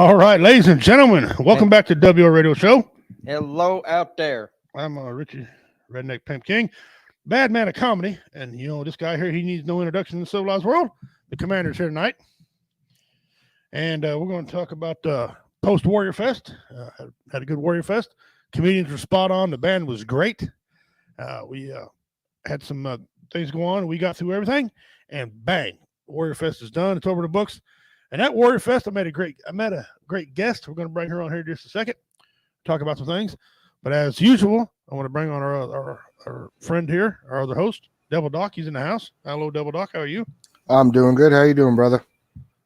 All right, ladies and gentlemen, welcome back to WO Radio Show. Hello out there. I'm Richie Redneck Pimp King, bad man of comedy, and this guy here, he needs no introduction in the civilized world. The commander's here tonight, and we're going to talk about post Warrior Fest. Had a good Warrior Fest. Comedians were spot on. The band was great. We had some things go on. We got through everything, and bang, Warrior Fest is done. It's over the books. And at Warrior Fest, I met a great guest. We're going to bring her on here in just a second, talk about some things. But as usual, I want to bring on our friend here, our other host, Devil Doc. He's in the house. Hello, Devil Doc. How are you? I'm doing good. How you doing, brother?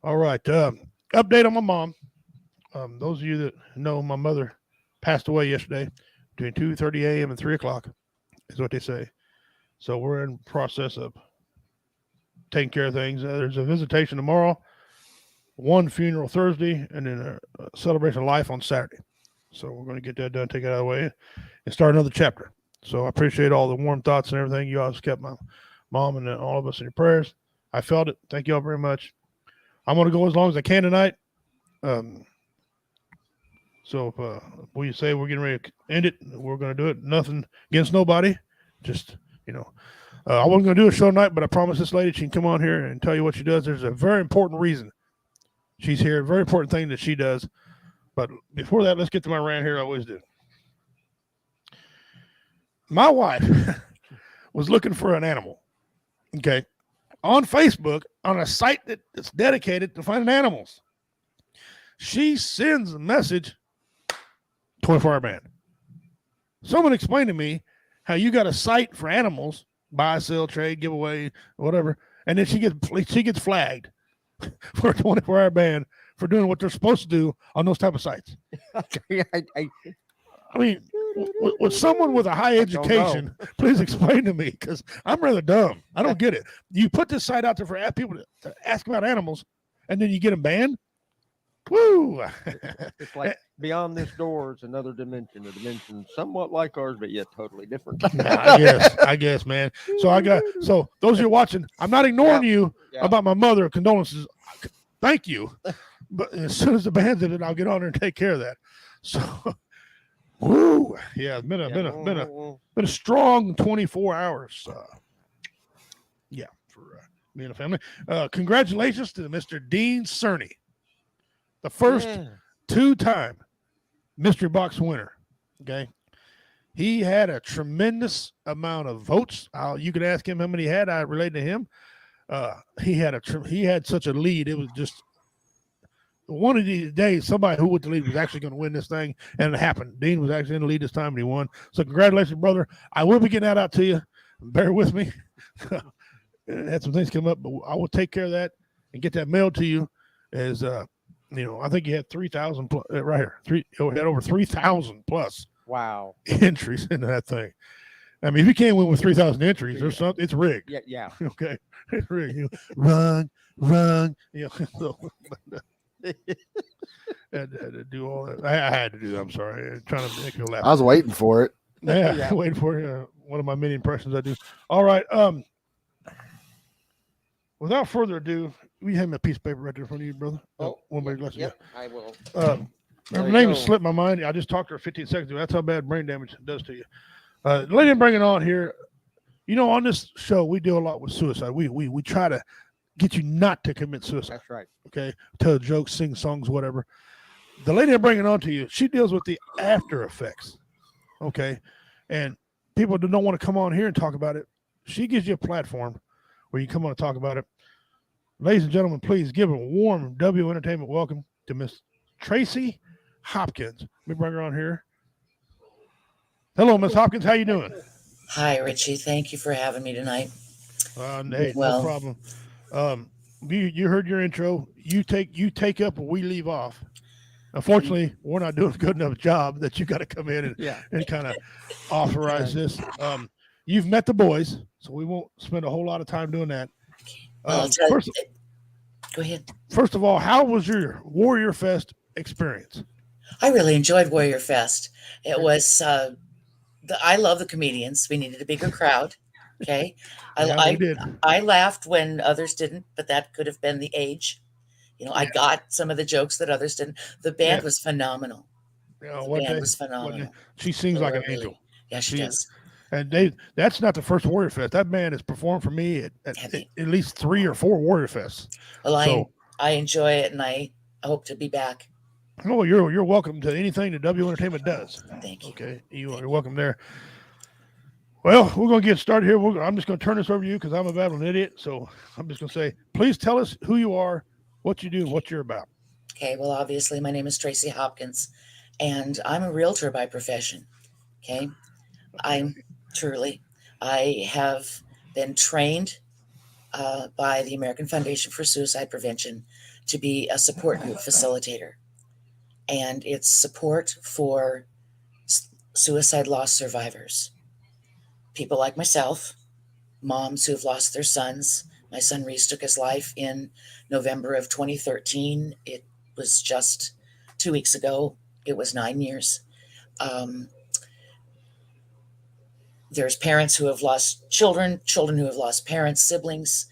All right. Update on my mom. Those of you that know, my mother passed away yesterday between 2:30 a.m. and 3 o'clock is what they say. So we're in the process of taking care of things. There's a visitation tomorrow, one funeral Thursday, and then a celebration of life on Saturday. So we're going to get that done, take it out of the way, and start another chapter. So I appreciate all the warm thoughts and everything. You always kept my mom and all of us in your prayers. I felt it. Thank you all very much. I'm going to go as long as I can tonight. So if we say we're getting ready to end it, we're going to do it. Nothing against nobody. Just, I wasn't going to do a show tonight, but I promised this lady she can come on here and tell you what she does. There's a very important reason she's here. A very important thing that she does. But before that, let's get to my rant here. I always do. My wife was looking for an animal, okay, on Facebook on a site that's dedicated to finding animals. She sends a message, 24-hour ban. Someone explained to me how you got a site for animals, buy, sell, trade, giveaway, whatever, and then she gets flagged for a 24-hour ban for doing what they're supposed to do on those type of sites. I mean, with someone with a high education, please explain to me, because I'm rather dumb. I don't get it. You put this site out there for people to ask about animals, and then you get them banned? Woo! It's like beyond this door is another dimension, a dimension somewhat like ours, but yet totally different. I guess, man. So those of you watching, I'm not ignoring you about my mother. Condolences. Thank you. But as soon as the band's in it, I'll get on there and take care of that. So, woo, yeah, it's been a strong 24 hours. For me and the family. Congratulations to Mr. Dean Cerny, the first two-time mystery box winner. Okay, he had a tremendous amount of votes. You can ask him how many he had. I relayed to him. He had such a lead. It was just. One of these days, somebody who went to lead was actually going to win this thing, and it happened. Dean was actually in the lead this time, and he won. So congratulations, brother. I will be getting that out to you. Bear with me. Had some things come up, but I will take care of that and get that mailed to you. As I think you had 3,000 right here. Had over 3,000 plus. Wow. Entries into that thing. I mean, if you can't win with 3,000 entries, there's something. It's rigged. Yeah. Okay. It's rigged. Run. Had to do all that. I had to do that. I'm sorry. I'm trying to make you laugh. I was waiting for it. Yeah. Waiting for it. One of my many impressions I do. All right. Without further ado, we have a piece of paper right there in front of you, brother. Yep, I will. Her name has slipped my mind. I just talked to her 15 seconds ago. That's how bad brain damage does to you. The lady I'm bringing on here, on this show, we deal a lot with suicide. We try to get you not to commit suicide. That's right. Okay. Tell jokes, sing songs, whatever. The lady I'm bringing on to you, she deals with the after effects. Okay. And people that don't want to come on here and talk about it, she gives you a platform where you come on and talk about it. Ladies and gentlemen, please give a warm W Entertainment welcome to Miss Tracy Hopkins. Let me bring her on here. Hello, Miss Hopkins. How you doing? Hi, Richie. Thank you for having me tonight. No problem. You heard your intro. You take up where we leave off. Unfortunately, we're not doing a good enough job that you got to come in and kind of authorize this. You've met the boys, so we won't spend a whole lot of time doing that. Go ahead. First of all, how was your Warrior Fest experience? I really enjoyed Warrior Fest. It was I love the comedians. We needed a bigger crowd. Okay. We did. I laughed when others didn't, but that could have been the age. You know, I got some of the jokes that others didn't. The band Yeah. was phenomenal. The One band day, was one day, phenomenal. she sings They like were an angel. really, yeah, she She is. does. And that's not the first Warrior Fest. That band has performed for me Have you? at least 3 or 4 Warrior Fests. Well, So, I enjoy it, and I hope to be back. oh, you're welcome to anything that W Entertainment does. Thank you. Okay, Thank you're you. welcome there. Well, we're going to get started here. I'm just going to turn this over to you because I'm a battling idiot. So I'm just going to say, please tell us who you are, what you do, and what you're about. Okay, well, obviously, my name is Tracy Hopkins, and I'm a realtor by profession. Okay, I'm truly. I have been trained by the American Foundation for Suicide Prevention to be a support group facilitator, and it's support for suicide loss survivors, people like myself, moms who have lost their sons. My son Reese took his life in November of 2013. It was just 2 weeks ago. It was 9 years. Um, there's parents who have lost children, children who have lost parents, siblings.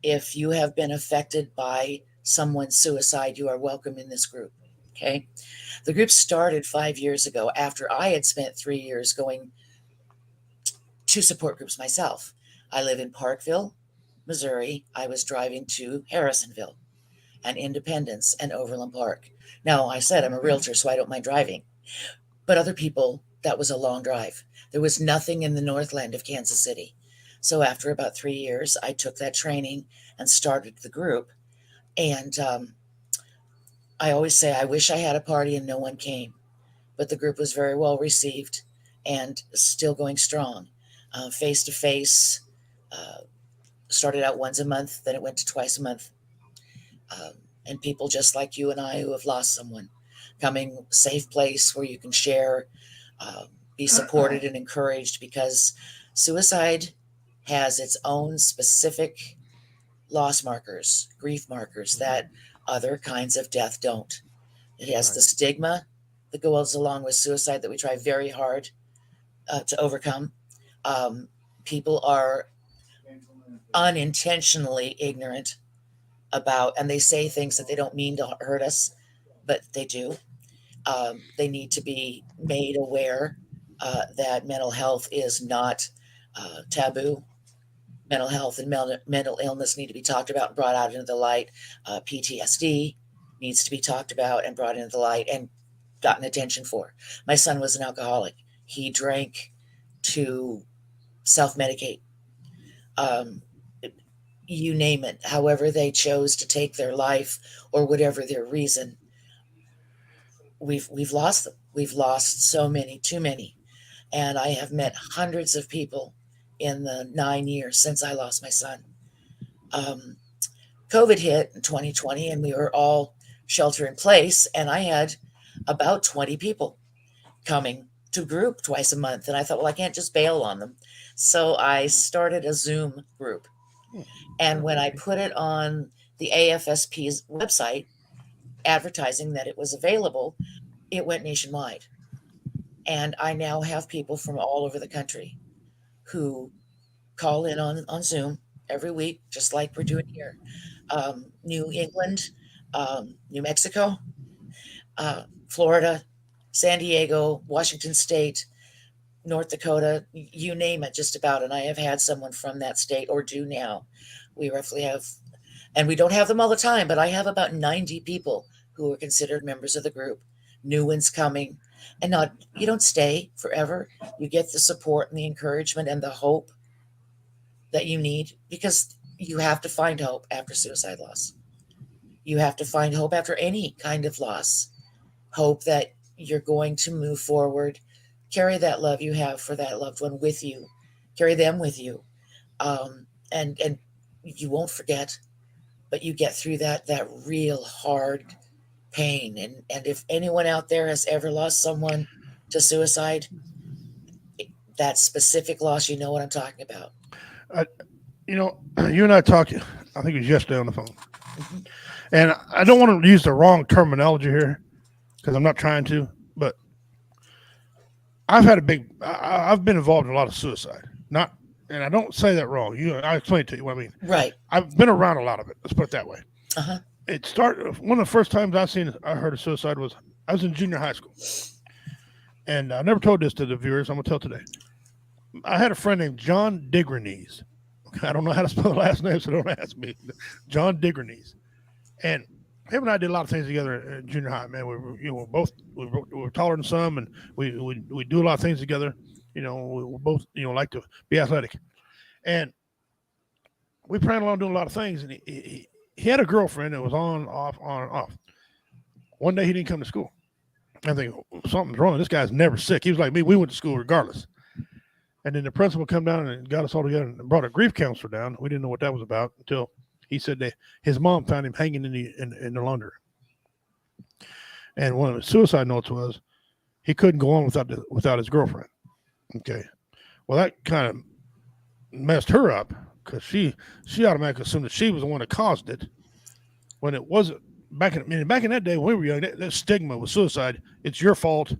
If you have been affected by someone's suicide, you are welcome in this group. Okay. The group started 5 years ago after I had spent 3 years going to support groups myself. I live in Parkville, Missouri. I was driving to Harrisonville and Independence and Overland Park. Now, I said I'm a realtor, so I don't mind driving. But other people, that was a long drive. There was nothing in the Northland of Kansas City. So after about 3 years, I took that training and started the group. And I always say, I wish I had a party and no one came. But the group was very well received and still going strong. Face to face, started out once a month, then it went to twice a month. And people just like you and I who have lost someone, coming safe place where you can share, be supported and encouraged, because suicide has its own specific loss markers, grief markers that other kinds of death don't. It has the stigma that goes along with suicide that we try very hard to overcome. People are unintentionally ignorant about, and they say things that they don't mean to hurt us, but they do. They need to be made aware that mental health is not taboo. Mental health and mental illness need to be talked about and brought out into the light. PTSD needs to be talked about and brought into the light and gotten attention for. My son was an alcoholic. He drank to self-medicate. You name it, however they chose to take their life or whatever their reason. We've lost them. We've lost so many, too many. And I have met hundreds of people in the 9 years since I lost my son. COVID hit in 2020 and we were all shelter in place. And I had about 20 people coming to group twice a month. And I thought, well, I can't just bail on them. So I started a Zoom group. And when I put it on the AFSP's website, advertising that it was available, it went nationwide. And I now have people from all over the country who call in on Zoom every week, just like we're doing here. New England, New Mexico, Florida, San Diego, Washington State, North Dakota, you name it, just about. And I have had someone from that state, or do now. We roughly have, and we don't have them all the time, but I have about 90 people who are considered members of the group. New ones coming. And not, you don't stay forever. You get the support and the encouragement and the hope that you need, because you have to find hope after suicide loss. You have to find hope after any kind of loss. Hope that you're going to move forward, carry that love you have for that loved one with you, carry them with you. And you won't forget, but you get through that real hard pain. And if anyone out there has ever lost someone to suicide, that specific loss, you know what I'm talking about. You and I talked, I think it was yesterday on the phone. And I don't want to use the wrong terminology here because I'm not trying to, but I've been involved in a lot of suicide. And I don't say that wrong. I explain it to you what I mean. Right. I've been around a lot of it. Let's put it that way. Uh-huh. it started. One of the first times I heard of suicide was I was in junior high school, and I never told this to the viewers. I'm gonna tell today. I had a friend named John Digrenese. I don't know how to spell the last name, so don't ask me. John Digrenese, and him and I did a lot of things together in junior high. Man, we were, we were taller than some, and we do a lot of things together. We both like to be athletic, and we planned on doing a lot of things. And he had a girlfriend that was on off. One day he didn't come to school. I think something's wrong. This guy's never sick. He was like me. We went to school regardless. And then the principal come down and got us all together and brought a grief counselor down. We didn't know what that was about until he said that his mom found him hanging in the laundry. And one of his suicide notes was he couldn't go on without his girlfriend. Okay. Well, that kind of messed her up because she automatically assumed that she was the one that caused it when it wasn't. Back in that day when we were young, that stigma was suicide. It's your fault,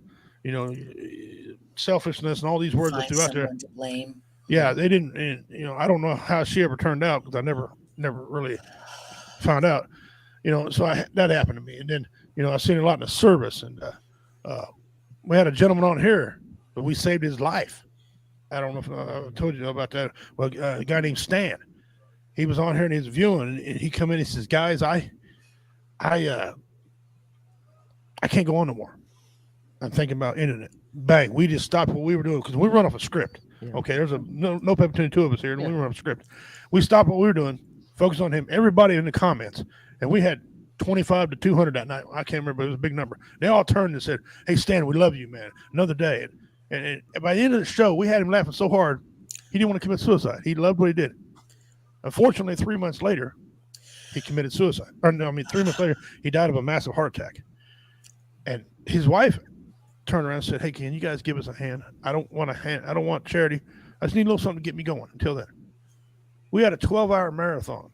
selfishness and all these words that threw out there. To blame. Yeah, they didn't. And, I don't know how she ever turned out because I never really found out. So that happened to me. And then I've seen it a lot in the service. And we had a gentleman on here, but we saved his life. I don't know if I told you about that. Well, a guy named Stan. He was on here and he was viewing, and he come in. And he says, "Guys, I can't go on no more. I'm thinking about ending it." Bang! We just stopped what we were doing because we run off a script. Yeah. Okay, there's no pep between the two of us here, and we run off a script. We stopped what we were doing, focused on him. Everybody in the comments, and we had 25 to 200 that night. I can't remember; it was a big number. They all turned and said, "Hey, Stan, we love you, man. Another day." And by the end of the show, we had him laughing so hard, he didn't want to commit suicide. He loved what he did. Unfortunately, 3 months later, he committed suicide. 3 months later, he died of a massive heart attack. And his wife turned around and said, "Hey, can you guys give us a hand? I don't want a hand. I don't want charity. I just need a little something to get me going." Until then, we had a 12-hour marathon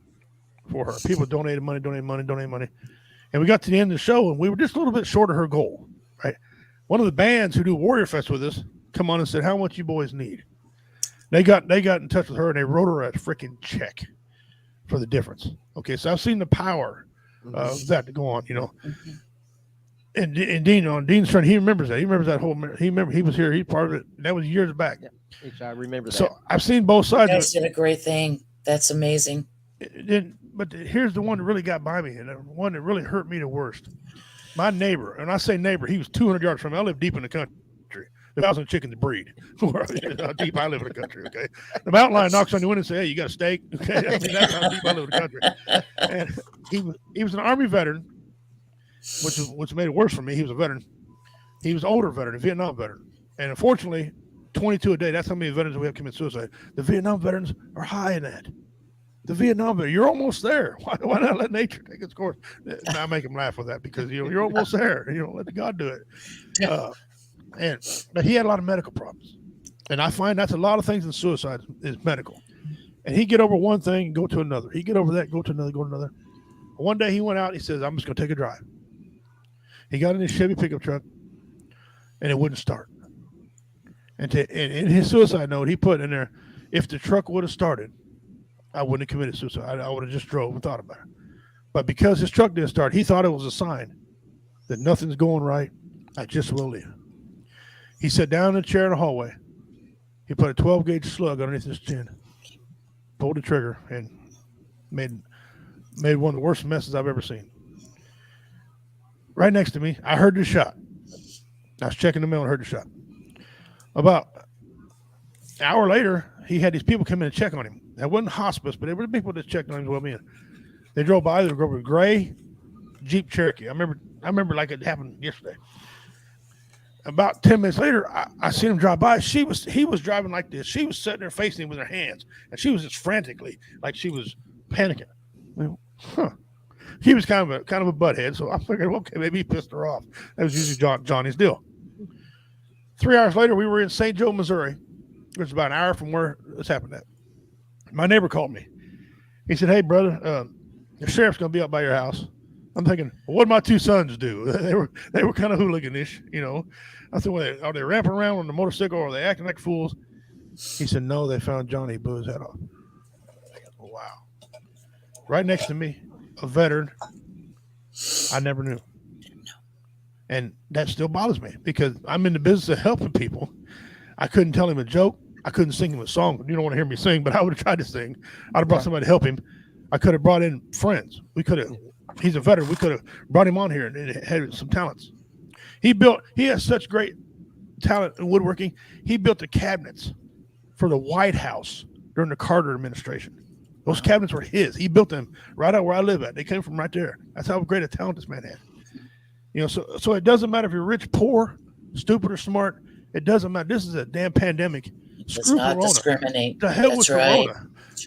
for her. People donated money. And we got to the end of the show, and we were just a little bit short of her goal, right? One of the bands who do Warrior Fest with us come on and said, "How much you boys need?" They got in touch with her, and they wrote her a freaking check for the difference. Okay, so I've seen the power of that to go on, And Dean's friend, he remembers that. He remembers that whole. He was here. He's part of it. That was years back. Yeah, I remember that. So I've seen both sides. You guys did a great thing. That's amazing. But here's the one that really got by me, and the one that really hurt me the worst. My neighbor, and I say neighbor, he was 200 yards from me. I live deep in the country. 1,000 chickens to breed. How deep I live in the country. Okay, the mountain lion knocks on your window and says, "Hey, you got a steak?" Okay, that's how deep I live in the country. And he was an Army veteran, which made it worse for me. He was a veteran. He was an older veteran, a Vietnam veteran, and unfortunately, 22 a day. That's how many veterans we have commit suicide. The Vietnam veterans are high in that. The Vietnam veteran, you're almost there. Why not let nature take its course? I make him laugh with that because you're almost there. Let God do it. But he had a lot of medical problems, and I find that's a lot of things in suicide is medical. And he get over one thing and go to another. He get over that, go to another. One day he went out. He says, "I'm just going to take a drive." He got in his Chevy pickup truck, and it wouldn't start. And in his suicide note, he put in there, "If the truck would have started, I wouldn't have committed suicide. I would have just drove and thought about it. But because his truck didn't start, he thought it was a sign that nothing's going right. I just will leave." He sat down in a chair in the hallway. He put a 12-gauge slug underneath his chin, pulled the trigger, and made one of the worst messes I've ever seen. Right next to me, I heard the shot. I was checking the mail and heard the shot. About an hour later, he had these people come in and check on him. That wasn't hospice, but they were the people that checked on him as well. They drove by. They drove a gray Jeep Cherokee. I remember like it happened yesterday. About 10 minutes later, I seen him drive by. He was driving like this. She was sitting there facing him with her hands, and she was just frantically, like she was panicking. He was kind of a butthead, so I figured, okay, maybe he pissed her off. That was usually Johnny's deal. 3 hours later, we were in St. Joe, Missouri, which is about an hour from where this happened at. My neighbor called me. He said, "Hey, brother, the sheriff's going to be up by your house." I'm thinking, well, what did my two sons do? They were kind of hooliganish, I said, well, are they ramping around on the motorcycle or are they acting like fools? He said, "No, they found Johnny, blew his head off." I go, wow. Right next to me, a veteran I never knew. And that still bothers me because I'm in the business of helping people. I couldn't tell him a joke. I couldn't sing him a song. You don't want to hear me sing, but I would have tried to sing. I'd have brought somebody to help him. I could have brought in friends. We could have. He's a veteran. We could have brought him on here and had some talents. He has such great talent in woodworking. He built the cabinets for the White House during the Carter administration. Those cabinets were his. He built them right out where I live at. They came from right there. That's how great a talent this man had. You know, so it doesn't matter if you're rich, poor, stupid, or smart. It doesn't matter. This is a damn pandemic. Does not discriminate. The hell That's with right. Corona.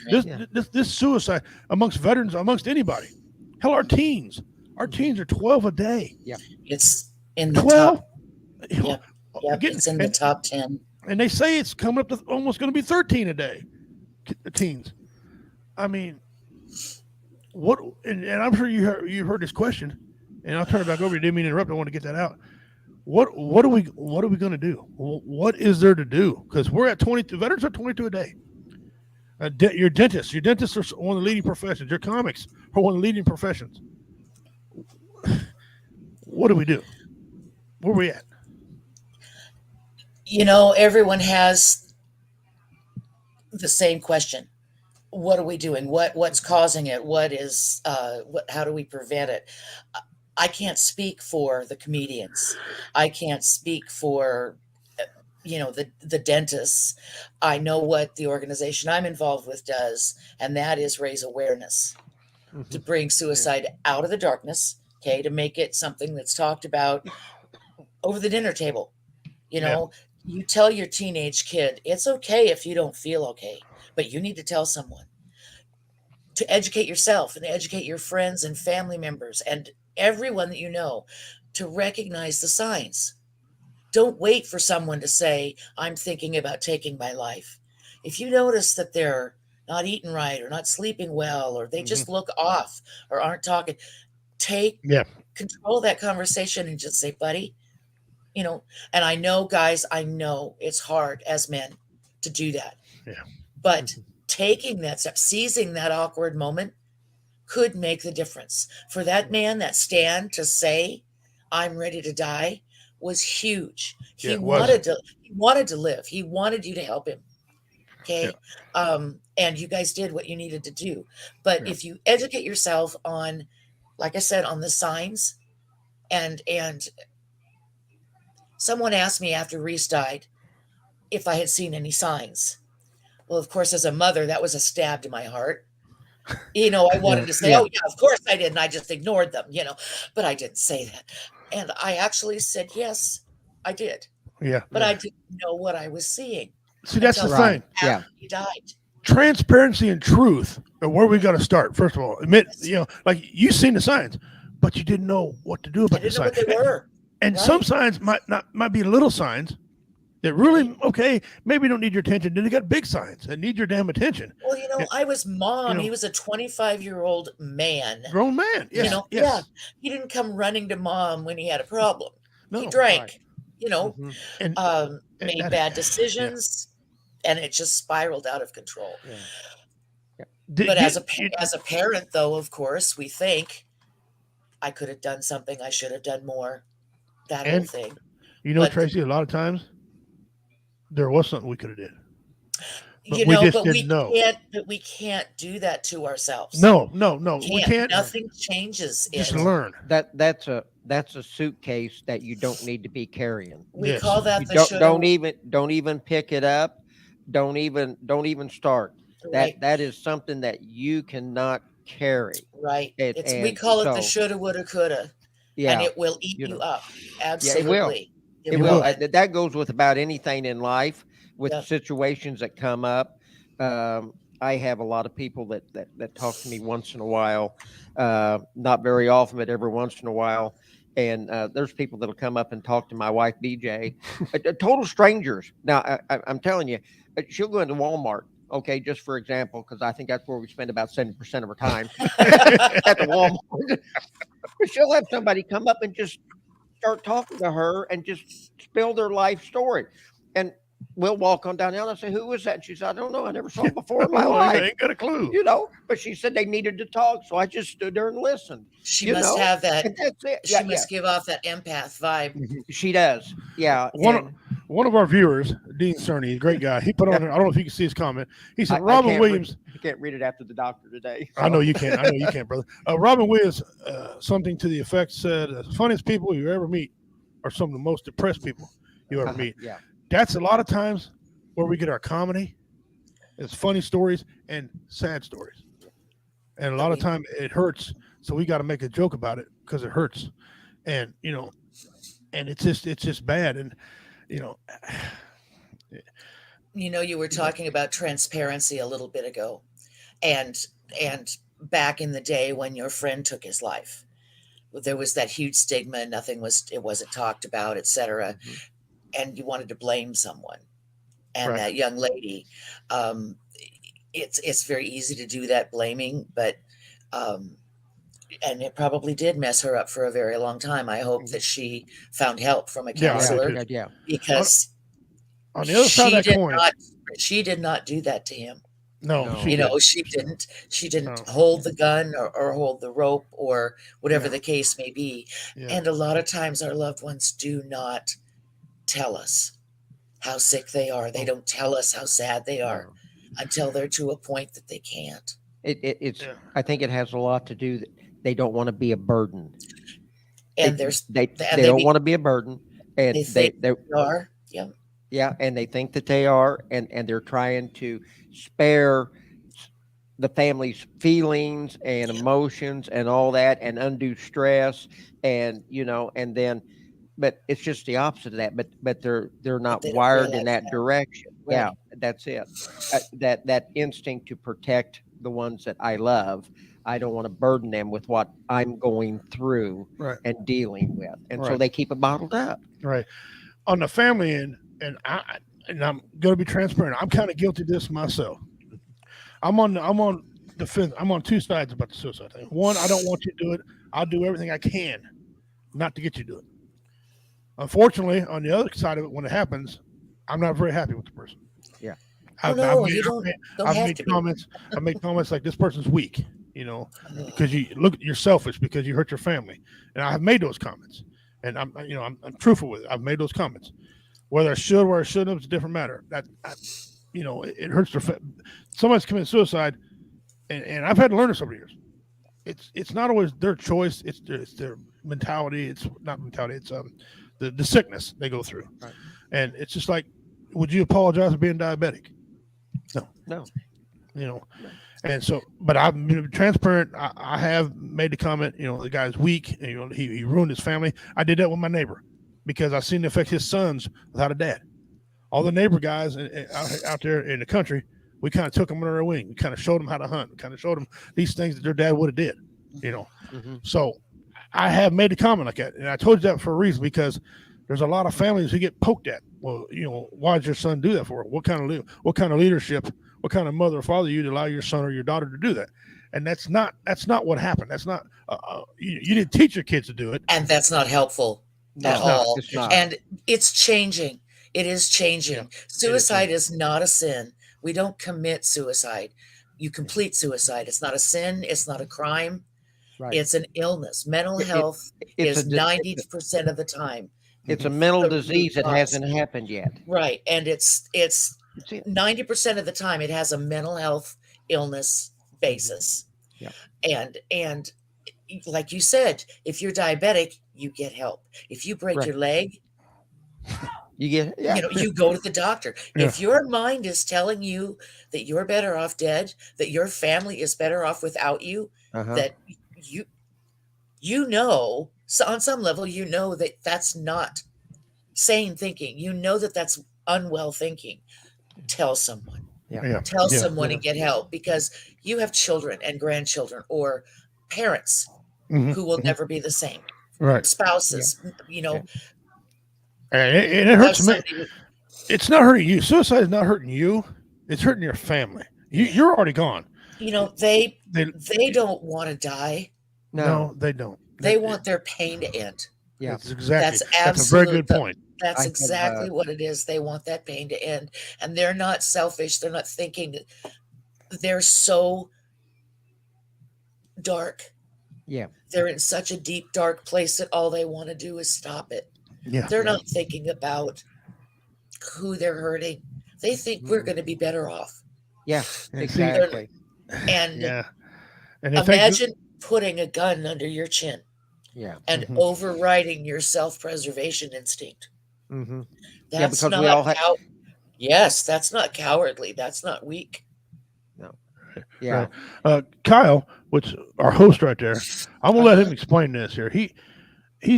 That's right. This suicide amongst veterans, amongst anybody. Hell, our teens are 12 a day. Yeah, It's in the 12. top. Yep, it's in the top 10. And they say it's coming up to almost going to be 13 a day. Teens. I mean, what? And I'm sure you heard this question, and I'll turn it back over. You didn't mean to interrupt. I want to get that out. What are we going to do? What is there to do? Because we're at 22. Veterans are 22 a day. Your dentists are one of the leading professions. Your comics are one of the leading professions. What do we do? Where are we at? You know, everyone has the same question. What are we doing? What's causing it? How do we prevent it? I can't speak for the comedians. I can't speak for, the dentists. I know what the organization I'm involved with does, and that is raise awareness to bring suicide out of the darkness, okay, to make it something that's talked about over the dinner table. You tell your teenage kid, it's okay if you don't feel okay, but you need to tell someone. To educate yourself and educate your friends and family members and everyone that you know to recognize the signs. Don't wait for someone to say, I'm thinking about taking my life. If you notice that they're not eating right or not sleeping well, or they just look off or aren't talking, take control of that conversation and just say, buddy, and I know, guys, I know it's hard as men to do that. Yeah. But taking that step, seizing that awkward moment could make the difference. For that man, that stand to say, I'm ready to die was huge. He wanted to live. He wanted you to help him. Okay. Yeah. And you guys did what you needed to do. But if you educate yourself on, like I said, on the signs, and someone asked me after Reese died if I had seen any signs. Well, of course, as a mother, that was a stab to my heart. I wanted to say, oh, yeah, of course I did. And I just ignored them, but I didn't say that. And I actually said, yes, I did. Yeah. But I didn't know what I was seeing. See, that's the thing. Yeah. He died. Transparency and truth are where we got to start. First of all, admit, like you seen the signs, but you didn't know what to do about the signs. What they were. And some signs might be little signs that really, maybe don't need your attention. Then they got big signs that need your damn attention. Well, I was mom. He was a 25-year-old man. Grown man. Yes. Yeah. He didn't come running to mom when he had a problem. No, he drank, and made bad decisions, and it just spiraled out of control. Yeah. But as a parent, though, of course, we think I could have done something. I should have done more. That whole thing. Tracy, a lot of times there was something we could have did. But we can't do that to ourselves. No, we can't. Nothing changes. Just learn. That's a suitcase that you don't need to be carrying. We call that don't even pick it up. Don't even start. Right. That is something that you cannot carry. Right. We call it the shoulda, woulda, coulda. Yeah. And it will eat you up. Absolutely. Yeah, it will. That goes with about anything in life, with situations that come up. I have a lot of people that talk to me once in a while, not very often, but every once in a while. And there's people that'll come up and talk to my wife, BJ, total strangers. Now, I'm telling you, she'll go into Walmart. Okay, just for example, because I think that's where we spend about 70% of our time at the Walmart. She'll have somebody come up and just start talking to her and just spill their life story. And we'll walk on down the aisle and I say, who was that? And she said, I don't know. I never saw him before in my I life. ain't got a clue. But she said they needed to talk. So I just stood there and listened. She must have that. And that's it. She must give off that empath vibe. She does. Yeah. One of our viewers, Dean Cerny, a great guy. He put on there. I don't know if you can see his comment. He said, Robin Williams. You can't read it after the doctor today. So. I know you can't. I know you can't, brother. Robin Williams, something to the effect said, the funniest people you ever meet are some of the most depressed people you ever meet. Yeah. That's a lot of times where we get our comedy. It's funny stories and sad stories. And a lot of time it hurts. So we got to make a joke about it because it hurts. And, and it's just bad. And, you were talking about transparency a little bit ago, and back in the day when your friend took his life, there was that huge stigma. It wasn't talked about, etc. Mm-hmm. And you wanted to blame someone, and right. That young lady, it's very easy to do that blaming, but and it probably did mess her up for a very long time. I hope that she found help from a counselor, because on the other side of that coin, she did not do that to him. No, she didn't. She didn't hold the gun or hold the rope or whatever the case may be. Yeah. And a lot of times our loved ones do not tell us how sick they are. They don't tell us how sad they are until they're to a point that they can't. I think it has a lot to do that they don't want to be a burden. And they don't want to be a burden. And they are. Yeah. Yeah, and they think that they are, and they're trying to spare the family's feelings and emotions and all that, and undue stress, and but it's just the opposite of that. But they're not wired in that direction. Right. Yeah, that's it. That instinct to protect the ones that I love. I don't want to burden them with what I'm going through and dealing with, and so they keep it bottled up. Right. On the family end. And I'm going to be transparent. I'm kind of guilty of this myself. I'm on the fence. I'm on two sides about the suicide thing. One, I don't want you to do it. I'll do everything I can not to get you to do it. Unfortunately, on the other side of it, when it happens, I'm not very happy with the person. Yeah. I've made comments. I made comments like, this person's weak, because you're selfish because you hurt your family. And I have made those comments, and I'm truthful with it. I've made those comments. Whether I should or I shouldn't, it's a different matter. It hurts their somebody's committed suicide, and I've had to learn this over the years. It's not always their choice. It's their mentality. It's not mentality. It's the sickness they go through, right. And it's just like, would you apologize for being diabetic? No. And so, but I've been transparent. I have made the comment. The guy's weak, and he ruined his family. I did that with my neighbor, because I've seen it affect his sons without a dad. All the neighbor guys out there in the country, we kind of took them under our wing. We kind of showed them how to hunt. We kind of showed them these things that their dad would have did, Mm-hmm. So I have made a comment like that. And I told you that for a reason, because there's a lot of families who get poked at. Well, why did your son do that for? What kind of leadership, what kind of mother or father you to allow your son or your daughter to do that? And that's not what happened. That's not, you didn't teach your kids to do it. And that's not helpful. At all. And it's changing. It is changing. Yeah. Suicide is not a sin. We don't commit suicide. You complete suicide. It's not a sin. It's not a crime. Right. It's an illness. Mental health is 90% of the time. It's a mental disease that hasn't happened yet. Right. And it's 90% of the time it has a mental health illness basis. Yeah. And like you said, if you're diabetic, you get help. If you break your leg, you go to the doctor. Yeah. If your mind is telling you that you're better off dead, that your family is better off without you, that so on some level, that that's not sane thinking. That that's unwell thinking. Tell someone. Tell someone and get help, because you have children and grandchildren or parents who will never be the same. Right. Spouses, And it hurts me. It's not hurting you. Suicide is not hurting you. It's hurting your family. You're already gone. They don't want to die. No, they don't. They want their pain to end. Yeah, that's a very good point. That's I have, exactly what it is. They want that pain to end. And they're not selfish. They're not thinking. They're so dark. yeah. They're in such a deep, dark place that all they want to do is stop it. Yeah. They're not thinking about who they're hurting. They think we're going to be better off. Yeah, And see- exactly. And Yeah. And if they do- imagine putting a gun under your chin Yeah. and Mhm. overriding your self-preservation instinct. Mm-hmm. That's because not we all have. yes, that's not cowardly. That's not weak. Yeah. Kyle, which our host right there, I'm gonna let him explain this here. He's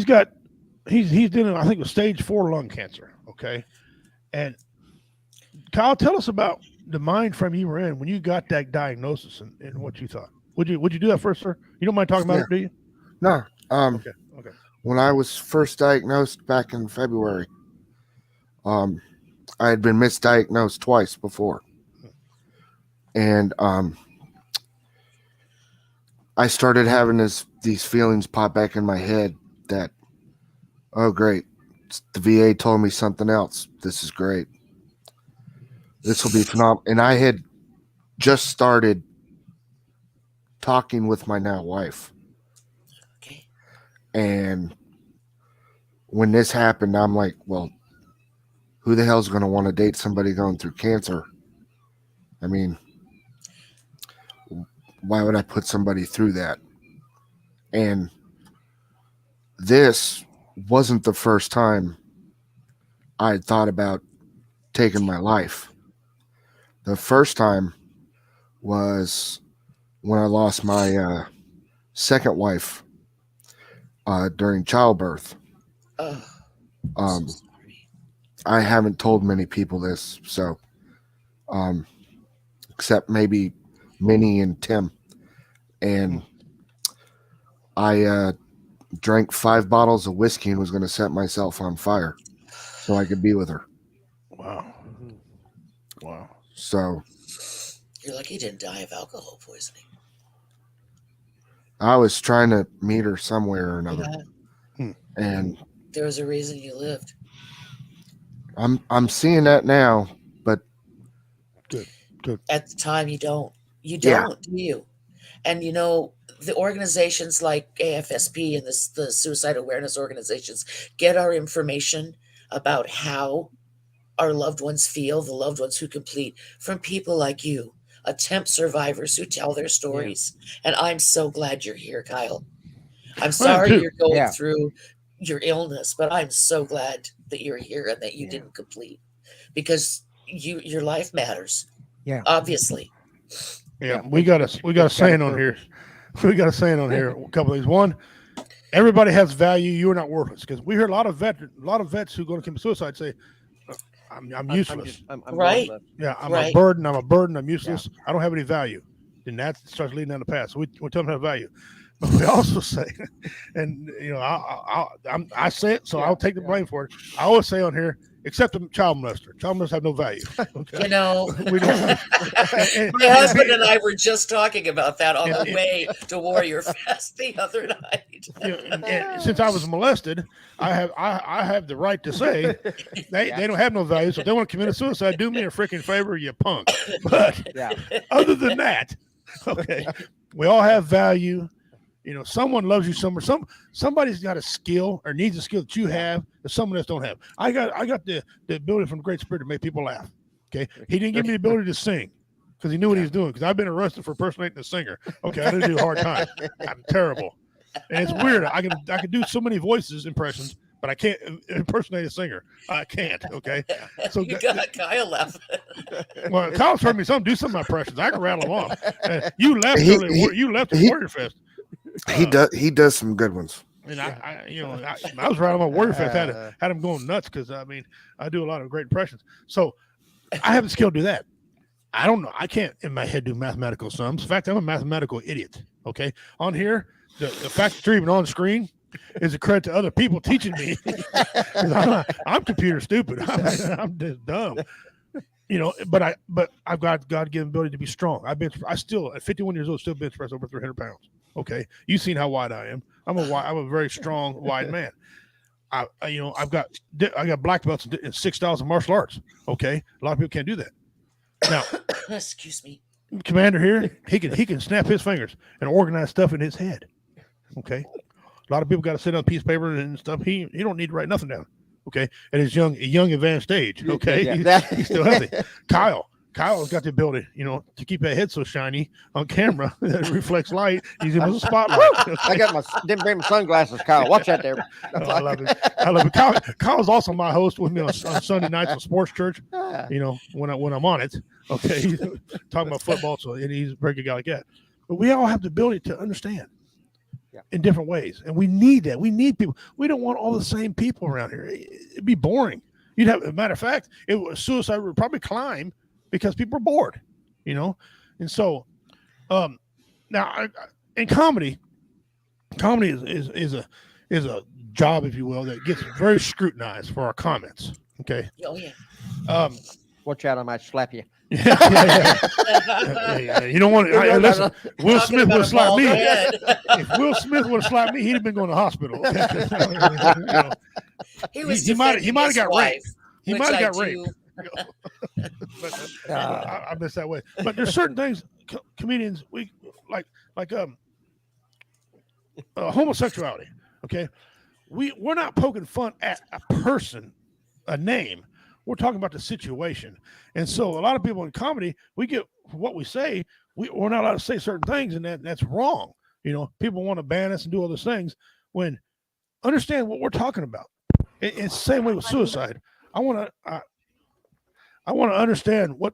dealing, I think, with stage 4 lung cancer. Okay, and Kyle, tell us about the mind frame you were in when you got that diagnosis and what you thought. Would you do that first, sir? You don't mind talking about it, do you? No. Okay. When I was first diagnosed back in February, I had been misdiagnosed twice before. And I started having these feelings pop back in my head that, oh, great. The VA told me something else. This is great. This will be phenomenal. And I had just started talking with my now wife. Okay. And when this happened, I'm like, well, who the hell's going to want to date somebody going through cancer? I mean, why would I put somebody through that? And this wasn't the first time I had thought about taking my life. The first time was when I lost my second wife during childbirth. Oh, Um, so sorry. I haven't told many people this, so except maybe Minnie and Tim. And I drank 5 bottles of whiskey and was going to set myself on fire so I could be with her. Wow. Wow. So You're lucky you didn't die of alcohol poisoning. I was trying to meet her somewhere or another, Yeah, and there was a reason you lived. I'm seeing that now. But At the time, you don't. You Yeah. don't, do you? And you know, the organizations like AFSP and the suicide awareness organizations get our information about how our loved ones feel, the loved ones who complete, from people like you, attempt survivors who tell their stories. And I'm so glad you're here, Kyle. I'm sorry too. you're going Yeah. through your illness, but I'm so glad that you're here and that you didn't complete, because your life matters. Yeah. Obviously. Yeah, Yeah, we got a saying on here. We got a saying on here. A couple of things. One, everybody has value. You are not worthless. Because we hear a lot of vets who go to commit suicide say, "I'm useless. I'm Right. going Yeah, I'm Right. a burden. I'm a burden. I'm useless. I don't have any value." And that starts leading down the path. So we tell them to have value. But we also say, and you know, I say it, so I'll take the blame for it. I always say on here, except a child molester. Child molesters have no value. Okay. You know, We don't. my husband and I were just talking about that on the And- way to Warrior Fest the other night. You know, and since I was molested, I have the right to say they don't have no value. So if they want to commit a suicide, do me a freaking favor, you punk. But Yeah. other than that, okay, we all have value. You know, someone loves you somewhere. Somebody's got a skill or needs a skill that you have that someone else don't have. I got the ability from the Great Spirit to make people laugh. Okay, he didn't give me the ability to sing because he knew what he was doing. Because I've been arrested for impersonating a singer. Okay, I didn't do a hard time. I'm terrible, and it's weird. I can do so many voices impressions, but I can't impersonate a singer. I can't. Okay, so You got Kyle laughing. well, Kyle's heard me do some of my impressions. I can rattle them off. You left He- early. You left at he- Warrior Fest. he does some good ones. And I was right on my Warrior Fest. Had him going nuts because I do a lot of great impressions. So I have the skill to do that. I don't know. I can't in my head do mathematical sums. In fact, I'm a mathematical idiot. Okay, on here, the fact that you're even on screen is a credit to other people teaching me. 'Cause I'm computer stupid. I'm just dumb. You know, but I've got God-given ability to be strong. I still at 51 years old still bench press over 300 pounds. Okay, you've seen how wide I am. I'm a very strong, wide man. I've got black belts in 6,000 martial arts. Okay, a lot of people can't do that. Now, Excuse me. Commander here, he can snap his fingers and organize stuff in his head. Okay, a lot of people got to sit on a piece of paper and stuff. He don't need to write nothing down. Okay, at his young advanced age. Okay, he's still healthy. Kyle's got the ability, to keep that head so shiny on camera that it reflects light. He's in a spotlight. I didn't bring my sunglasses, Kyle. Watch that there. I love it. Kyle's also my host with me on Sunday nights on Sports Church. When I'm on it. Okay, he's talking about football, so he's a very good guy like that. But we all have the ability to understand in different ways, and we need that. We need people. We don't want all the same people around here. It'd be boring. You'd have, as a matter of fact, suicide would probably climb. Because people are bored, and so now in comedy is a job, if you will, that gets very scrutinized for our comments. Okay. Oh yeah. Watch out! I might slap you. Yeah. You don't want to listen. Will Smith would have slapped me. If Will Smith would have slapped me, he'd have been going to hospital. He might have got raped. He might have got do. raped. I miss that way. But there's certain things comedians we like homosexuality. Okay, we're not poking fun at a person, a name. We're talking about the situation. And so a lot of people in comedy, we get what we say. We're not allowed to say certain things, and that's wrong. People want to ban us and do all those things. When understand what we're talking about. It's the same way with suicide. I want to understand what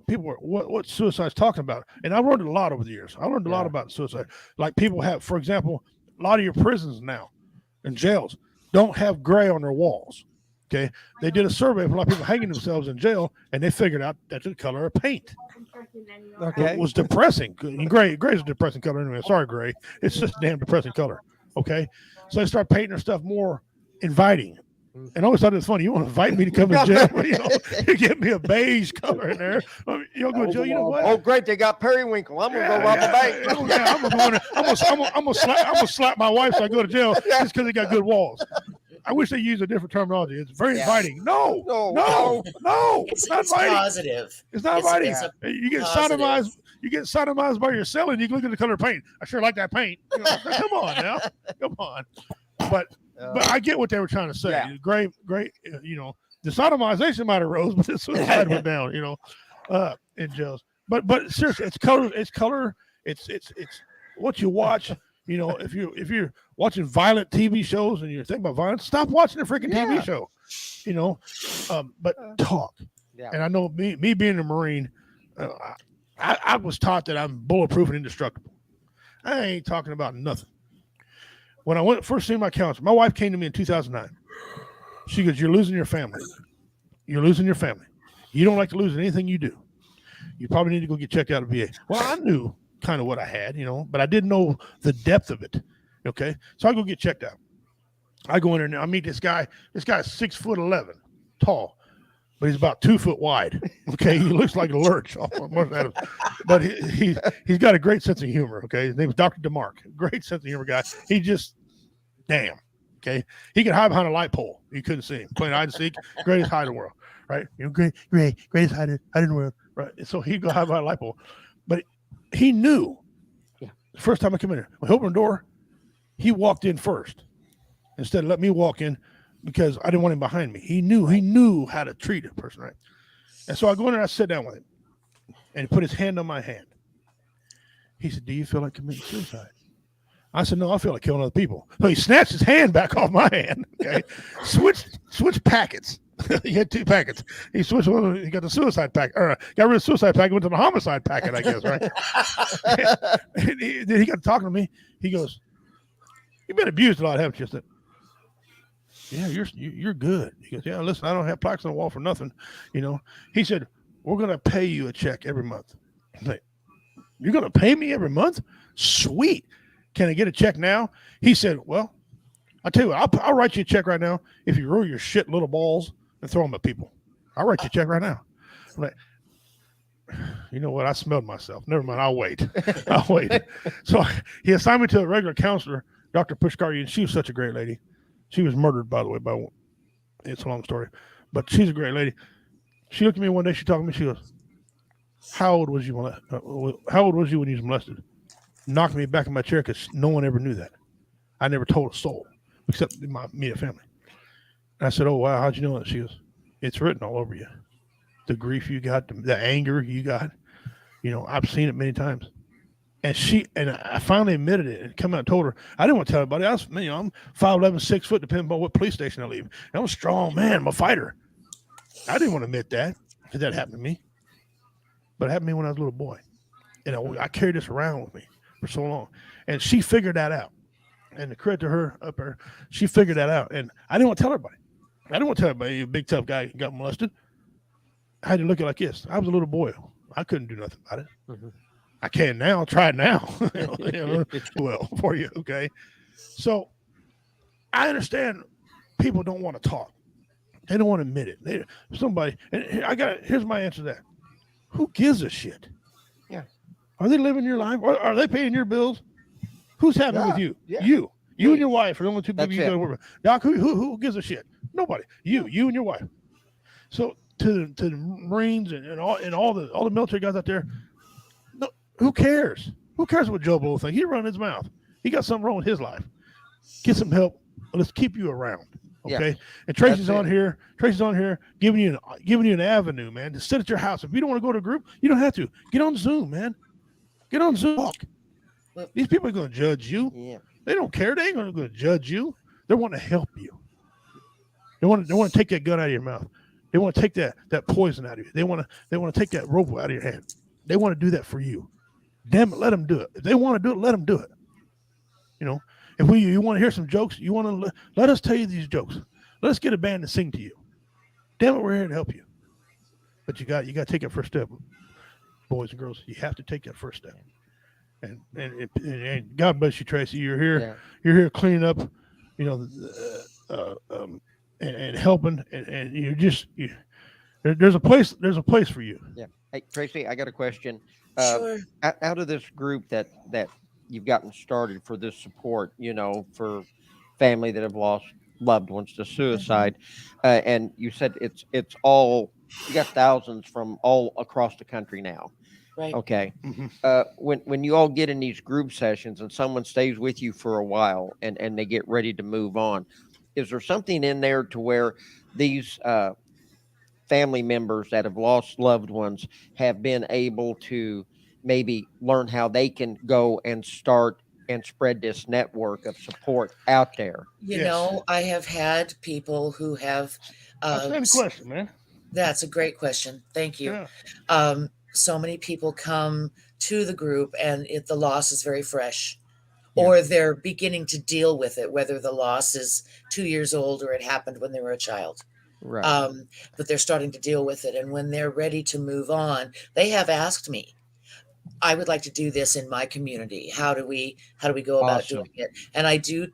suicide's talking about. And I've learned a lot over the years. I learned a lot about suicide. Like people have, for example, a lot of your prisons now and jails don't have gray on their walls. Okay. They did a survey of a lot of people hanging themselves in jail, and they figured out that's the color of paint. Okay. It was depressing. Gray's a depressing color anyway. Sorry, gray. It's just a damn depressing color. Okay. So they start painting their stuff more inviting. And I always thought it was funny. You want to invite me to come to jail? You give me a beige color in there. You'll go to jail. You know what? Oh, great! They got periwinkle. I'm gonna go rob a bank. I'm gonna slap my wife so I go to jail just because they got good walls. I wish they used a different terminology. It's very inviting. No. It's not inviting. Positive. It's not inviting. You get sodomized. You get sodomized by your cell, and you look at the color of paint. I sure like that paint. Come on now. Come on. But I get what they were trying to say. Yeah. Great. The sodomization might have rose, but the suicide went down. In jails. But seriously, it's color. It's color. It's what you watch. If you're watching violent TV shows and you're thinking about violence, stop watching a freaking TV show. But talk. Yeah. And I know me being a Marine, I was taught that I'm bulletproof and indestructible. I ain't talking about nothing. When I first seen my counselor, my wife came to me in 2009. She goes, "You're losing your family. You're losing your family. You don't like to lose anything you do. You probably need to go get checked out at VA." Well, I knew kind of what I had, but I didn't know the depth of it. Okay, so I go get checked out. I go in there now. I meet this guy. This guy's 6'11", tall, but he's about 2 foot wide. Okay, he looks like a lurch, but he's got a great sense of humor. Okay, his name is Dr. DeMark. Great sense of humor guy. He just damn. Okay, he could hide behind a light pole. You couldn't see him playing hide and seek. Greatest hide in the world, right? Greatest hide in the world, right? So he'd go hide behind a light pole, but he knew. Yeah. The first time I come in here, when he opened the door, he walked in first instead of let me walk in because I didn't want him behind me. He knew how to treat a person, right? And so I go in there, I sit down with him, and he put his hand on my hand. He said, "Do you feel like committing suicide?" I said, "No, I feel like killing other people." So he snatched his hand back off my hand. Okay, switched packets. He had 2 packets. He switched one. He got the suicide packet. Or got rid of the suicide packet. Went to the homicide packet, I guess, right? And he got talking to me. He goes, "You've been abused a lot, haven't you?" I said, "Yeah, you're good." He goes, "Yeah, listen, I don't have plaques on the wall for nothing." He said, "We're gonna pay you a check every month." I'm like, "You're gonna pay me every month? Sweet. Can I get a check now?" He said, "Well, I'll tell you what, I'll write you a check right now if you roll your shit little balls and throw them at people. I'll write you a check right now." I'm like, you know what? I smelled myself. Never mind. I'll wait. So he assigned me to a regular counselor, Dr. Pushkar, and she was such a great lady. She was murdered, by the way, by It's a long story, but she's a great lady. She looked at me one day. She talked to me. She goes, "How old was you? How old was you when you was molested?" Knocked me back in my chair because no one ever knew that. I never told a soul except my immediate family. And I said, "Oh wow, how'd you know that?" She goes, "It's written all over you. The grief you got, the anger you got. I've seen it many times." And I finally admitted it and come out and told her. I didn't want to tell everybody. I'm 5'11", 6 foot, depending on what police station I leave. And I'm a strong man. I'm a fighter. I didn't want to admit that because that happened to me. But it happened to me when I was a little boy. And I carried this around with me for so long. And she figured that out. And the credit to her up there, she figured that out. And I didn't want to tell everybody. I didn't want to tell everybody a big tough guy got molested. I had to look at it like this. I was a little boy. I couldn't do nothing about it. Mm-hmm. I can now. Try it now. Well, for you, okay? So I understand people don't want to talk. They don't want to admit it. Here's my answer to that. Who gives a shit? Yeah. Are they living your life? Are they paying your bills? Who's happy with you? Yeah. You and your wife are the only two people you got to worry about. Doc, who gives a shit? Nobody. You and your wife. So to the Marines and all the military guys out there, no, who cares? Who cares what Joe Blow thinks? He run his mouth. He got something wrong with his life. Get some help. Let's keep you around. Okay. Yeah. And Tracy's on here. Tracy's on here giving you an avenue, man, to sit at your house. If you don't want to go to a group, you don't have to. Get on Zoom, man. Get on Zoom. These people are going to judge you. Yeah. They don't care. They ain't going to judge you. They want to help you. They want to take that gun out of your mouth. They want to take that poison out of you. They want to take that rope out of your hand. They want to do that for you. Damn it, let them do it. If they want to do it, let them do it. If you want to hear some jokes, you want to let us tell you these jokes. Let us get a band to sing to you. Damn it, we're here to help you. But you got to take that first step, boys and girls. You have to take that first step. And God bless you, Tracy. You're here. Yeah. You're here cleaning up, and helping. And you're just there's a place. There's a place for you. Yeah. Hey, Tracy, I got a question. Sure. Out of this group that you've gotten started for this support, for family that have lost loved ones to suicide, and you said it's all, you got thousands from all across the country now. Right. Okay. Mm-hmm. When you all get in these group sessions and someone stays with you for a while and they get ready to move on, is there something in there to where these family members that have lost loved ones have been able to maybe learn how they can go and start and spread this network of support out there? I have had people who have. That's a question, man. That's a great question. Thank you. Yeah. So many people come to the group and the loss is very fresh, or they're beginning to deal with it, whether the loss is 2 years old or it happened when they were a child. Right. But they're starting to deal with it. And when they're ready to move on, they have asked me, I would like to do this in my community. How do we go about doing it? And I do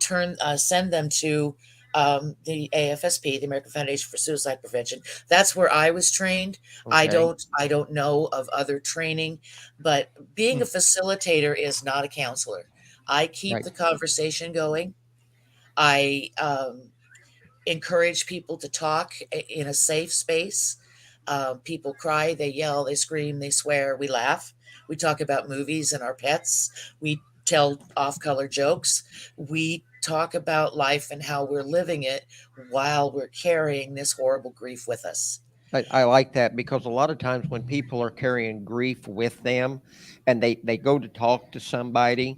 send them to the AFSP, the American Foundation for Suicide Prevention. That's where I was trained. Okay. I don't know of other training, but being a facilitator is not a counselor. I keep the conversation going. I encourage people to talk in a safe space. People cry, they yell, they scream, they swear, we laugh. We talk about movies and our pets. We tell off-color jokes. We talk about life and how we're living it while we're carrying this horrible grief with us. I like that, because a lot of times when people are carrying grief with them and they go to talk to somebody,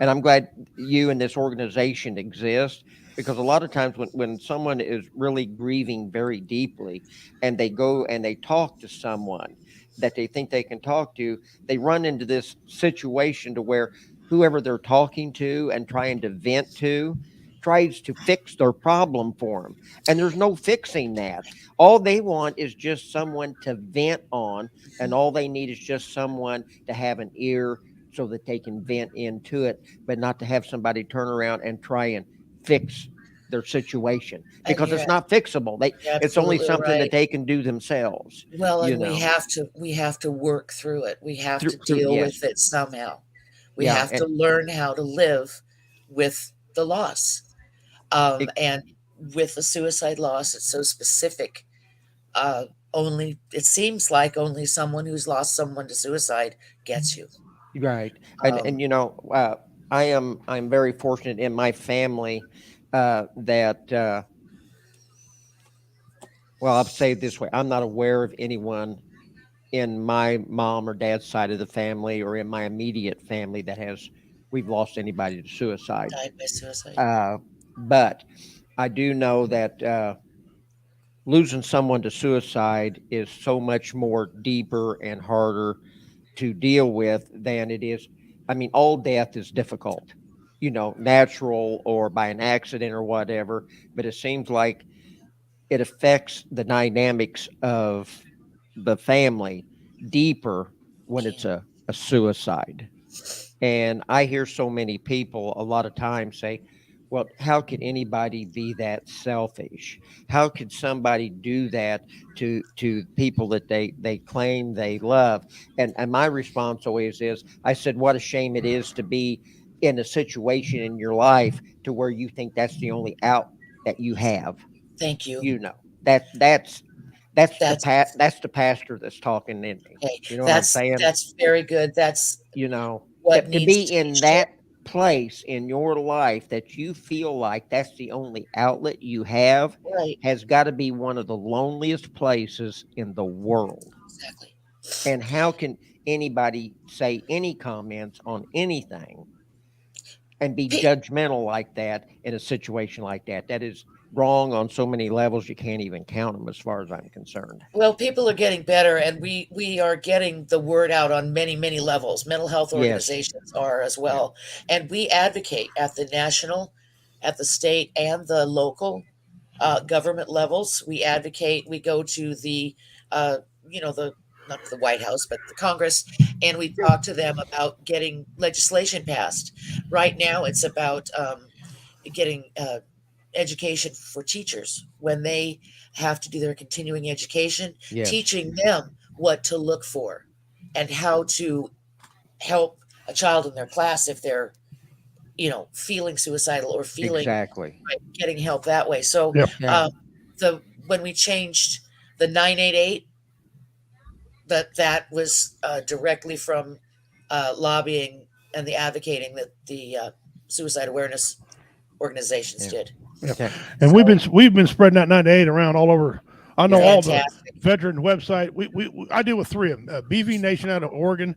and I'm glad you and this organization exist, because a lot of times when someone is really grieving very deeply and they go and they talk to someone that they think they can talk to, they run into this situation to where whoever they're talking to and trying to vent to tries to fix their problem for them. And there's no fixing that. All they want is just someone to vent on, and all they need is just someone to have an ear so that they can vent into it, but not to have somebody turn around and try and fix their situation, because it's not fixable. It's only something that they can do themselves. Well, and we have to work through it. We have to deal with it somehow. We have to learn how to live with the loss. And with the suicide loss, it's so specific. Only it seems like only someone who's lost someone to suicide gets you. Right. And Um, I'm very fortunate in my family that well, I'll say it this way. I'm not aware of anyone in my mom or dad's side of the family or in my immediate family that has we've lost anybody to suicide. died by suicide. But I do know that losing someone to suicide is so much more deeper and harder to deal with than it is. I mean, all death is difficult, natural or by an accident or whatever, but it seems like it affects the dynamics of the family deeper when it's a suicide. And I hear so many people a lot of times say, well, how could anybody be that selfish? How could somebody do that to people that they claim they love? And my response always is, I said, what a shame it is to be in a situation in your life to where you think that's the only out that you have. Thank you. That's That's that's the pastor that's talking in me. okay. You know what I'm saying? That's very good. That's To what needs be to be in shared. that place in your life that you feel like that's the only outlet you have Right. has got to be one of the loneliest places in the world. Exactly. And how can anybody say any comments on anything and be Pe- judgmental like that in a situation like that? That is wrong on so many levels you can't even count them as far as I'm concerned. Well, people are getting better, and we are getting the word out on many levels. Mental health Yes. organizations are as Yeah. well, and we advocate at the national, at the state, and the local government levels. We advocate. We go to the the not the White House, but the Congress, and we talk to them about getting legislation passed. Right now, it's about getting education for teachers when they have to do their continuing education, Yes. teaching them what to look for and how to help a child in their class if they're feeling suicidal or feeling Exactly. getting help that way. So Yep. Yeah. the when we changed the 988, that was directly from lobbying and the advocating that the suicide awareness organizations Yeah. did. Yep. Okay. And we've been spreading that 98 around all over. I know all the Fantastic. veteran website. I deal with three of them. BV Nation out of Oregon,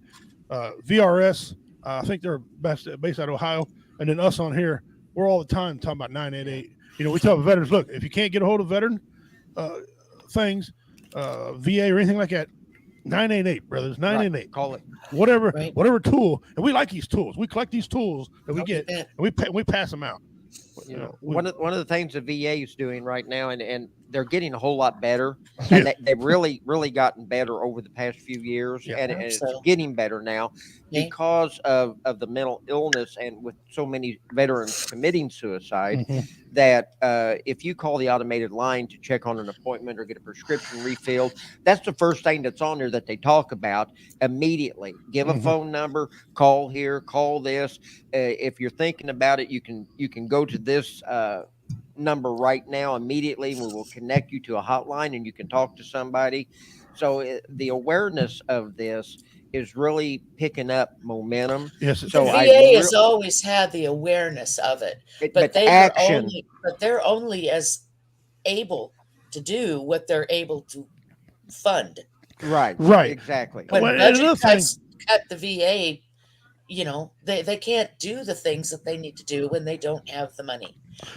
VRS. I think they're based out of Ohio, and then us on here. We're all the time talking about 988. We tell the veterans, look, if you can't get a hold of veteran things, VA or anything like that, 988, brothers, 988. Right. Call it. Whatever tool, and we like these tools. We collect these tools that we get, bet. and we pass them out. One of the things the VA is doing right now, and they're getting a whole lot better, Yeah. and they've really gotten better over the past few years, Yeah. and I hope it's so. getting better now Okay. because of the mental illness and with so many veterans committing suicide. Mhm. That if you call the automated line to check on an appointment or get a prescription refilled, that's the first thing that's on there that they talk about immediately. Give a Mhm. phone number, call here, call this. If you're thinking about it, you can go to this number right now immediately. We will connect you to a hotline and you can talk to somebody. So the awareness of this is really picking up momentum. Yes. The So VA has always had the awareness of it, but but action. they're only as able to do what they're able to fund. Right. Right. Exactly. When Well, and budget another cuts cut the VA, they can't do the things that they need to do when they don't have the money.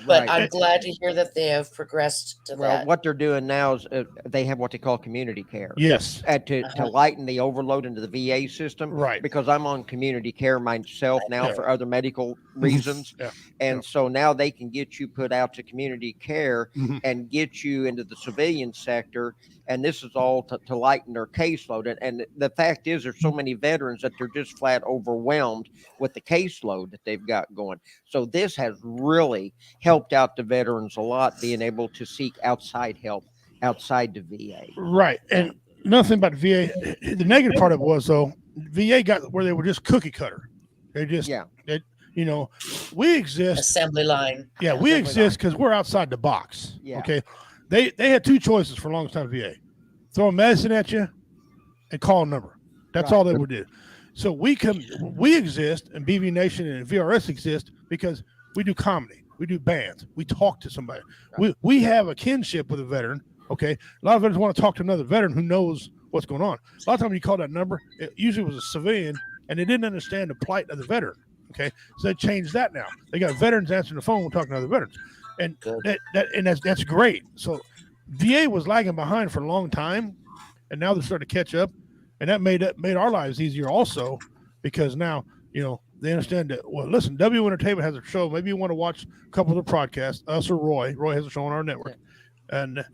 But Right. I'm glad to hear that they have progressed to Well, that. what they're doing now is they have what they call community care. Yes. To Uh-huh. lighten the overload into the VA system. Right. Because I'm on community care myself now Yeah. for other medical reasons. Yeah. And so now they can get you put out to community care Mhm. and get you into the civilian sector. And this is all to lighten their caseload. And the fact is, there's so many veterans that they're just flat overwhelmed with the caseload that they've got going. So this has really helped out the veterans a lot, being able to seek outside help outside the VA. Right. And nothing about the VA. The negative part of it was though, VA got where they were just cookie cutter. They just Yeah. you know, we exist. Assembly line. Yeah, we Assembly exist because we're outside the box. Yeah. Okay. They had two choices for a long time VA. Throw a medicine at you and call a number. That's all they would do. So we exist, and BB Nation and VRS exist because we do comedy. We do bands. We talk to somebody. We have a kinship with a veteran. Okay. A lot of veterans want to talk to another veteran who knows what's going on. A lot of times when you call that number, it usually was a civilian and they didn't understand the plight of the veteran. Okay. So they changed that now. They got veterans answering the phone talking to other veterans. And that's great. So VA was lagging behind for a long time, and now they're starting to catch up. And that made our lives easier also, because now, you know, they understand that, well, listen, W Entertainment has a show. Maybe you want to watch a couple of the podcasts, us or Roy. Roy has a show on our network. And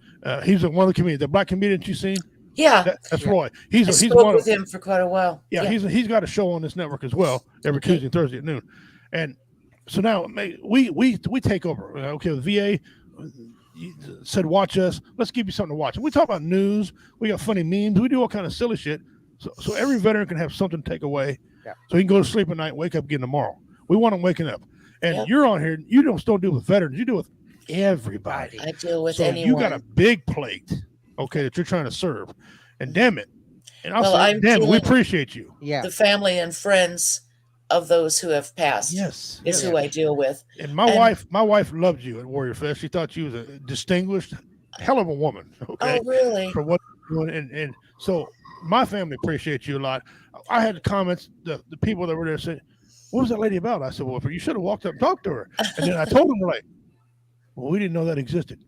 he's one of the comedians, the black comedian you've seen. Yeah. That's Roy. He's spoke with him for quite a while. Yeah, he's got a show on this network as well every Tuesday and Thursday at noon. And so now we take over. Okay, the VA said, watch us. Let's give you something to watch. And we talk about news. We got funny memes. We do all kind of silly shit. So every veteran can have something to take away. Yeah. So he can go to sleep at night, wake up again tomorrow. We want them waking up. And you're on here. You don't deal with veterans. You deal with everybody. I deal with anyone. You got a big plate, that you're trying to serve. And damn it. And we appreciate you. Yeah. The family and friends of those who have passed is who I deal with. And my wife loved you at Warrior Fest. She thought you was a distinguished hell of a woman. Okay. Oh, really? For what you're doing. And so my family appreciates you a lot. I had comments, the people that were there said, what was that lady about? I said, well, you should have walked up and talked to her. And then I told them, like, well, we didn't know that existed.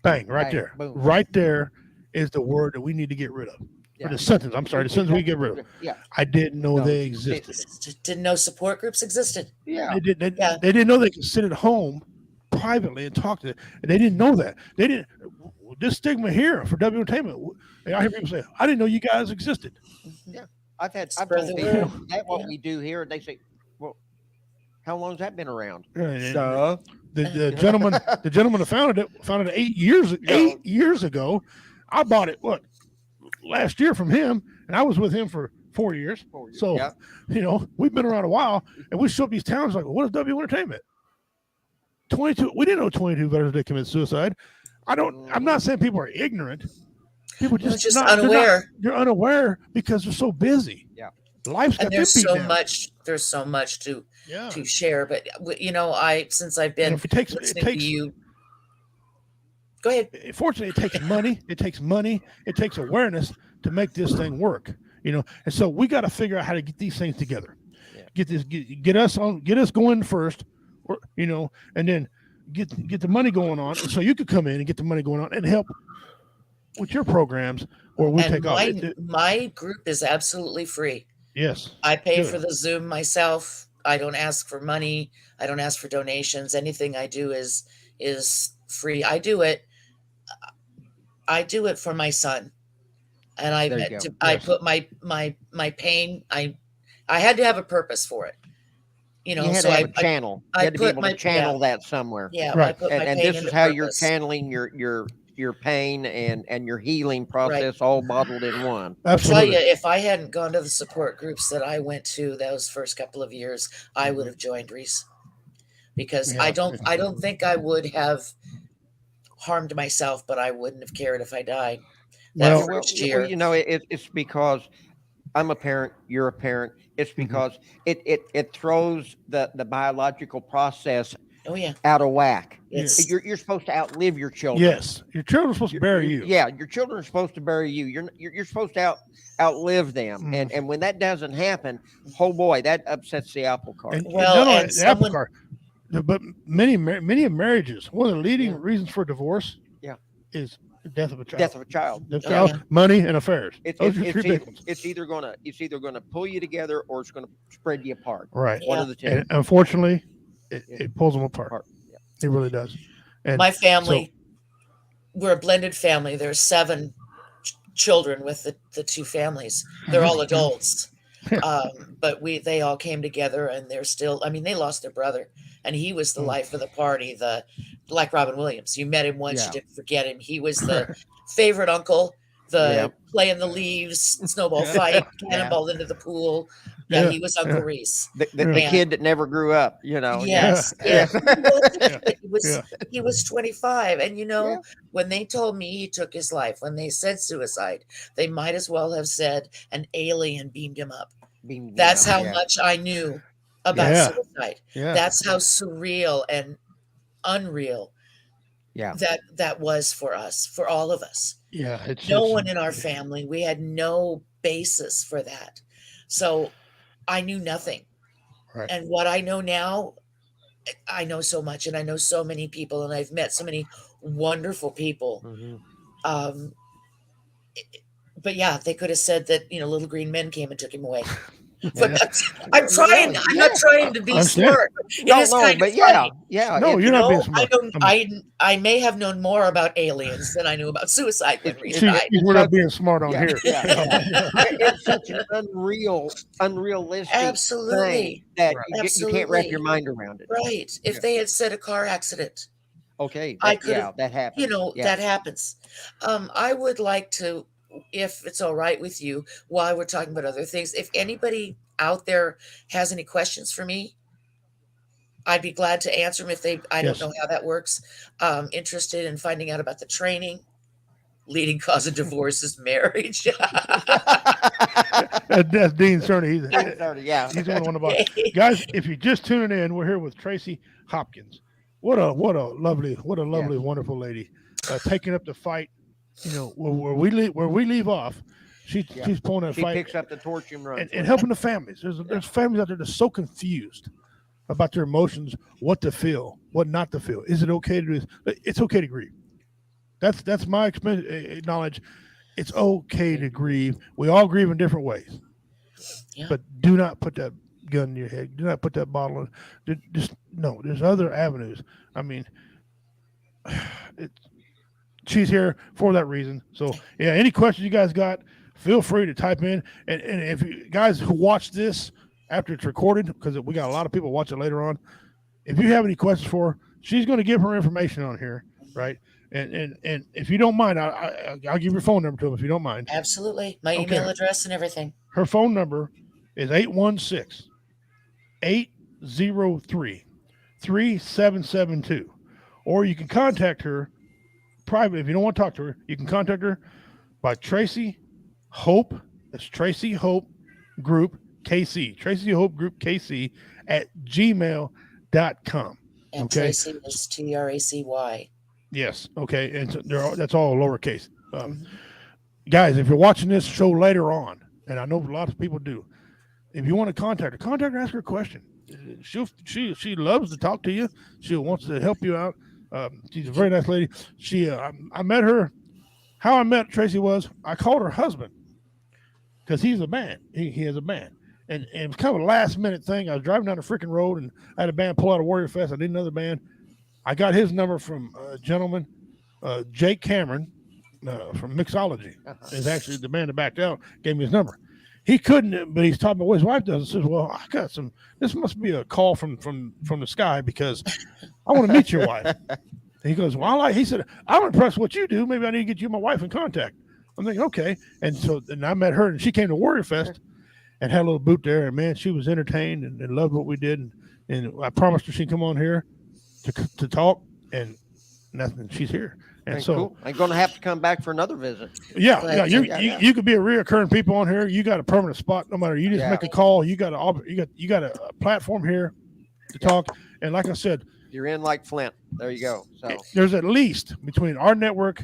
Bang, right there. Boom. Right there is the word that we need to get rid of. Or the sentence, I'm sorry, the sentence we get rid of. Yeah. I didn't know they existed. Didn't know support groups existed. Yeah. They didn't know they could sit at home privately and talk to them. And they didn't know that. They didn't. This stigma here for W Entertainment. I hear people say, I didn't know you guys existed. Yeah. I've told people that what we do here, they say, well, how long has that been around? The gentleman that founded it 8 years ago. I bought it last year from him, and I was with him for 4 years. So we've been around a while, and we show up these towns like, what is W Entertainment? 22. We didn't know 22 veterans that commit suicide. I'm not saying people are ignorant. People just unaware. They're unaware because they're so busy. Yeah. Life's got there's so much to share. But since I've been listening to you. Go ahead. Fortunately, it takes money. It takes awareness to make this thing work. And so we got to figure out how to get these things together. Yeah. Get us going first, and then get the money going on, so you could come in and get the money going on and help with your programs, or we take off. My group is absolutely free. Yes, I pay for the Zoom myself. I don't ask for money. I don't ask for donations. Anything I do is free. I do it for my son, and I put my pain. I had to have a purpose for it. You had to have a channel. You had to be able to channel that somewhere. Yeah, right. And this is how you're channeling your pain and your healing process all bottled in one. Absolutely. I'll tell you, if I hadn't gone to the support groups that I went to those first couple of years, I would have joined Reese, because I don't think I would have harmed myself, but I wouldn't have cared if I died that first year. It's because I'm a parent, you're a parent. It's because it throws the biological process out of whack. Yes. You're supposed to outlive your children. Yes, your children are supposed to bury you. Yeah, your children are supposed to bury you. You're supposed to outlive them. And when that doesn't happen, oh boy, that upsets the apple cart. Apple cart. But many marriages, one of the leading reasons for divorce is the death of a child. Money, and affairs. It's either gonna pull you together or it's gonna spread you apart. Right. One of the two. And unfortunately, it pulls them apart. Yeah. It really does. And my family, we're a blended family. There's 7 children with the two families. They're all adults. But they all came together, and they're still, they lost their brother, and he was the life of the party, like Robin Williams. You met him once, you didn't forget him. He was the favorite uncle. the play in the leaves, snowball fight, cannonball into the pool. Yeah, he was Uncle Reese. The kid that never grew up, you know. Yes. Yeah. He was 25. And, you know, when they told me he took his life, when they said suicide, they might as well have said an alien beamed him up. That's how much I knew about suicide. Yeah. That's how surreal and unreal that was for us, for all of us. Yeah. No one in our family, we had no basis for that. So I knew nothing. Right. And what I know now, I know so much, and I know so many people, and I've met so many wonderful people. But yeah, they could have said that, you know, little green men came and took him away. But I'm trying. I'm not trying to be smart. No, but funny. No, you're not being smart. I may have known more about aliens than I knew about suicide when Reese died. We're not being smart on here. It's such an unrealistic thing that you can't wrap your mind around it. Right. If they had said a car accident, I could have. That happens. You know, that happens. I would like to, if it's all right with you, while we're talking about other things, if anybody out there has any questions for me, I'd be glad to answer them. If I don't know how that works. Interested in finding out about the training. Leading cause of divorce is marriage. That's Dean Cerny. He's one of our guys. If you're just tuning in, we're here with Tracy Hopkins. What a lovely, wonderful lady, taking up the fight. You know, where we leave off, she's pulling that fight. She picks up the torch and runs. And helping the families. There's families out there that's so confused about their emotions, what to feel, what not to feel. Is it okay to do this? It's okay to grieve. That's my knowledge. It's okay to grieve. We all grieve in different ways. Yeah. But do not put that gun in your head. Do not put that bottle in. No, there's other avenues. I mean, she's here for that reason. So, any questions you guys got, feel free to type in. And if you guys who watch this after it's recorded, because we got a lot of people watch it later on, if you have any questions for her, she's going to give her information on here, right? And if you don't mind, I'll give your phone number to them if you don't mind. Absolutely. My email address and everything. Her phone number is 816-803-3772. Or you can contact her privately. If you don't want to talk to her, you can contact her by Tracy Hope. That's Tracy Hope Group KC. Tracy Hope Group KC at gmail.com. And Tracy is Tracy. Yes. Okay. And so that's all lowercase. Guys, if you're watching this show later on, and I know lots of people do, if you want to contact her, ask her a question. She loves to talk to you. She wants to help you out. She's a very nice lady. I met her. How I met Tracy was I called her husband because he's a band. He has a band. And it was kind of a last minute thing. I was driving down the freaking road and I had a band pull out of Warrior Fest. I did another band. I got his number from a gentleman, Jake Cameron, from Mixology. Is actually the band that backed out, gave me his number. He couldn't, but he's talking about what his wife does. I says, well, I got some, this must be a call from the sky because I want to meet your wife. And he goes, well, he said, I'm impressed with what you do. Maybe I need to get you and my wife in contact. I'm thinking, okay. And so then I met her and she came to Warrior Fest and had a little boot there. And man, she was entertained and loved what we did. And I promised her she'd come on here to talk, and nothing. She's here, and so cool. I'm going to have to come back for another visit. Yeah. You could be a reoccurring people on here. You got a permanent spot, no matter. You just make a call. You got a platform here to talk. And like I said, you're in like Flint. There you go. So there's at least between our network,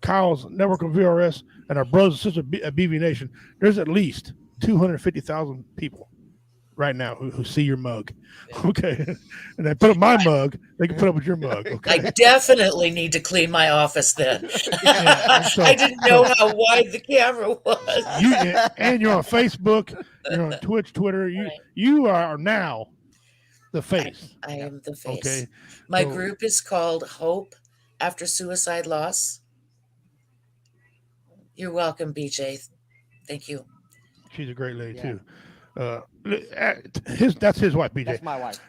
Kyle's network of VRS, and our brothers and sisters at BV Nation, there's at least 250,000 people right now who see your mug. Okay. And they put up my mug, they can put up with your mug. Okay. I definitely need to clean my office then. I didn't know how wide the camera was. And you're on Facebook, you're on Twitch, Twitter. You are now the face. I am the face. Okay. My group is called Hope After Suicide Loss. You're welcome, BJ. Thank you. She's a great lady too. That's his wife, BJ. That's my wife.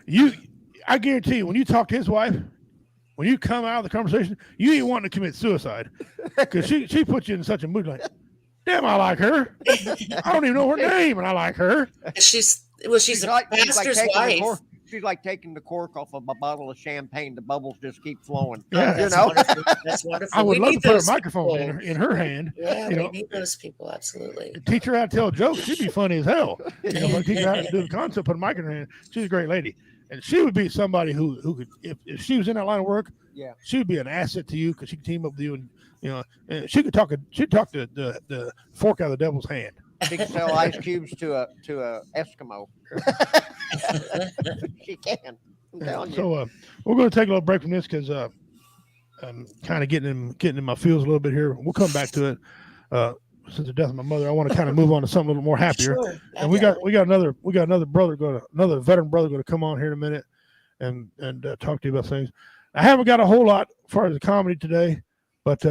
I guarantee you, when you talk to his wife, when you come out of the conversation, you ain't wanting to commit suicide because she put you in such a mood like, damn, I like her. I don't even know her name, and I like her. She's a pastor's wife. She's like taking the cork off of a bottle of champagne. The bubbles just keep flowing. Yeah, That's wonderful. That's wonderful. I would love to put a those microphone people. in her hand. Yeah, you we know, need those people, absolutely. teach her how to tell jokes. She'd be funny as hell. You know, teach her how to do the concept, put a mic in her hand. She's a great lady, and she would be somebody who could, if she was in that line of work, Yeah. she would be an asset to you because she could team up with you, and you know, and she'd talk the fork out of the devil's hand. She can sell ice cubes to a Eskimo. She can. I'm telling you. So we're going to take a little break from this because I'm kind of getting in my feels a little bit here. We'll come back to it. Since the death of my mother, I want to kind of move on to something a little more happier. Sure. And we got another brother another veteran brother going to come on here in a minute and talk to you about things. I haven't got a whole lot as far as the comedy today, but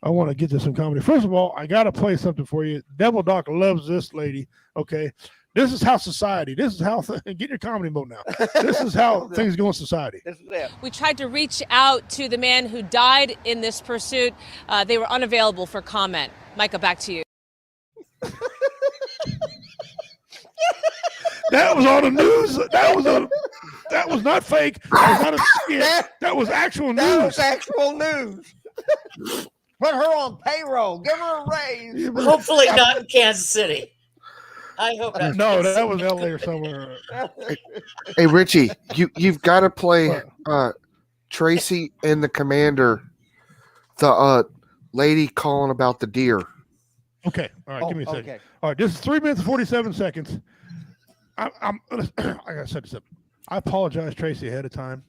I want to get to some comedy. First of all, I got to play something for you. Devil Doc loves this lady. Okay. This is how society, get your comedy mode now. This is how things go in society. This is it. We tried to reach out to the man who died in this pursuit. They were unavailable for comment. Micah, back to you. That was on the news. That was not fake. That was not a skit. That was actual news. That was actual news. Put her on payroll. Give her a raise. Hopefully not in Kansas City. I hope not. No, that was LA or somewhere. Hey Richie, you've got to play Tracy and the Commander, the lady calling about the deer. Okay, all right, give me a second. Okay. All right, this is 3 minutes and 47 seconds. I gotta set this up. I apologize, Tracy, ahead of time.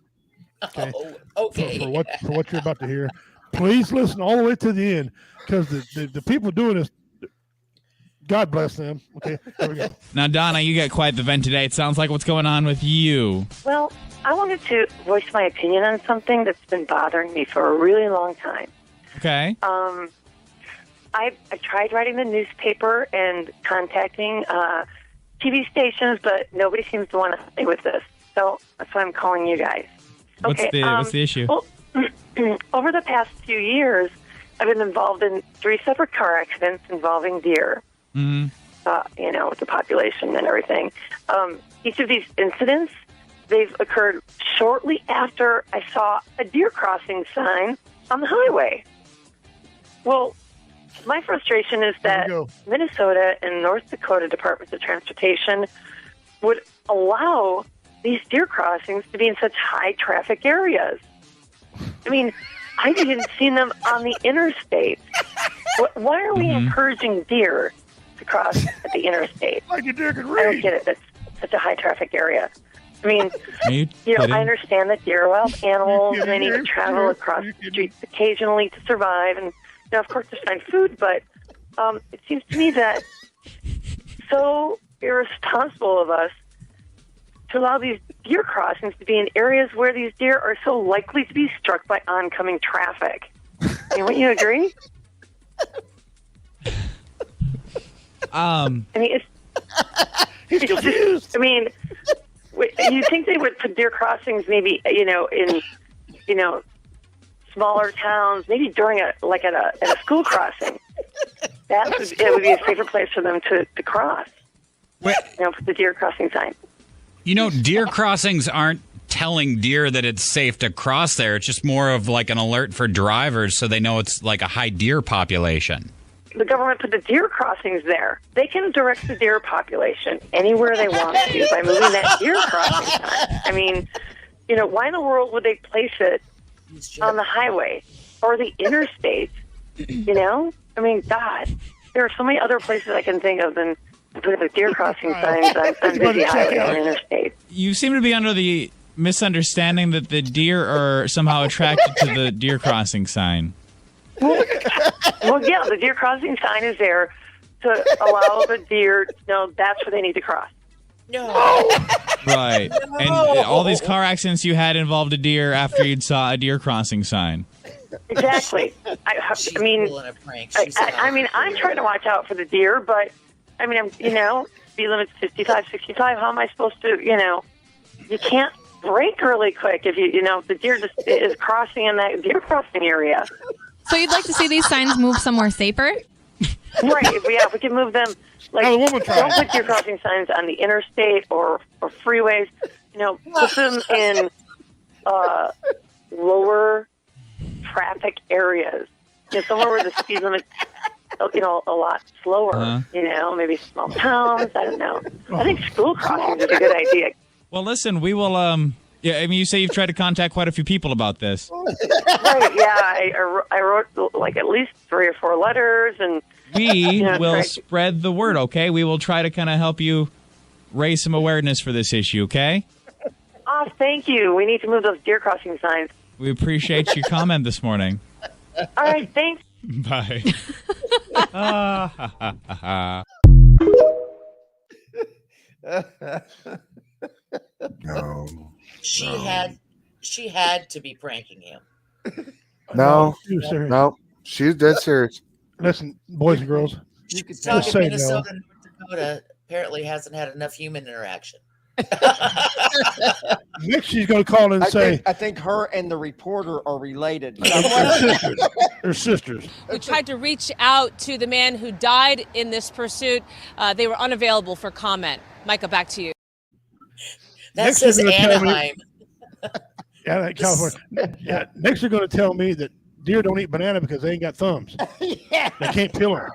Okay. Oh, okay. For what you're about to hear. Please listen all the way to the end because the people doing this, God bless them. Okay, here we go. Now, Donna, you got quite the vent today. It sounds like what's going on with you. Well, I wanted to voice my opinion on something that's been bothering me for a really long time. Okay. I tried writing the newspaper and contacting TV stations, but nobody seems to want to stay with this. So that's why I'm calling you guys. What's the issue? Well, over the past few years, I've been involved in 3 separate car accidents involving deer. Mm-hmm. With the population and everything. Each of these incidents, they've occurred shortly after I saw a deer crossing sign on the highway. Well, my frustration is that Minnesota and North Dakota Departments of Transportation would allow these deer crossings to be in such high traffic areas. I mean, I've even seen them on the interstate. Why are we encouraging deer to cross at the interstate? Like a deer can I don't read. get it. That's such a high traffic area. I mean, I understand that deer are wild animals and they need to travel across the streets occasionally to survive. And, of course, to find food. But it seems to me that so irresponsible of us to allow these deer crossings to be in areas where these deer are so likely to be struck by oncoming traffic. Wouldn't you agree? I mean, He's confused. I mean, you think they would put deer crossings maybe, in, smaller towns, maybe during at a school crossing. It would be a safer place for them to cross. Wait. Put the deer crossing sign. Deer crossings aren't telling deer that it's safe to cross there. It's just more of like an alert for drivers so they know it's like a high deer population. The government put the deer crossings there. They can direct the deer population anywhere they want to by moving that deer crossing sign. I mean, why in the world would they place it on the highway or the interstate? I mean, God, there are so many other places I can think of than putting the deer crossing signs on busy highways and interstate. You seem to be under the misunderstanding that the deer are somehow attracted to the deer crossing sign. Well, yeah, the deer crossing sign is there to allow the deer to know that's where they need to cross. No. Right. No. And all these car accidents you had involved a deer after you'd saw a deer crossing sign. Exactly. She's I mean, pulling a prank. I'm trying to watch out for the deer, but speed limit's 55, 65. How am I supposed to, you can't brake really quick if if the deer just is crossing in that deer crossing area. So you'd like to see these signs move somewhere safer? Right. If we can move them, like, Now the woman tried. don't put deer crossing signs on the interstate or freeways. Put them in lower traffic areas. Somewhere where the speed limit, a lot slower. Maybe small towns. I don't know. I think school crossings is a good idea. Well, listen, we will. You say you've tried to contact quite a few people about this. Right. Yeah. I wrote like at least 3 or 4 letters, and we will spread the word. Okay, we will try to kind of help you raise some awareness for this issue. Okay. Oh, thank you. We need to move those deer crossing signs. We appreciate your comment this morning. All right. Thanks. Bye. No. She had to be pranking him. No. She was serious. No. She's dead serious. Listen, boys and girls. You could tell say Minnesota and North Dakota apparently hasn't had enough human interaction. Next, she's going to call and say, I think her and the reporter are related. they're sisters. We tried to reach out to the man who died in this pursuit. They were unavailable for comment. Micah, back to you. That Next says you're gonna tell me- Anaheim. Yeah, California. Yeah. Next, they're going to tell me that deer don't eat banana because they ain't got thumbs. Yeah. They can't peel them.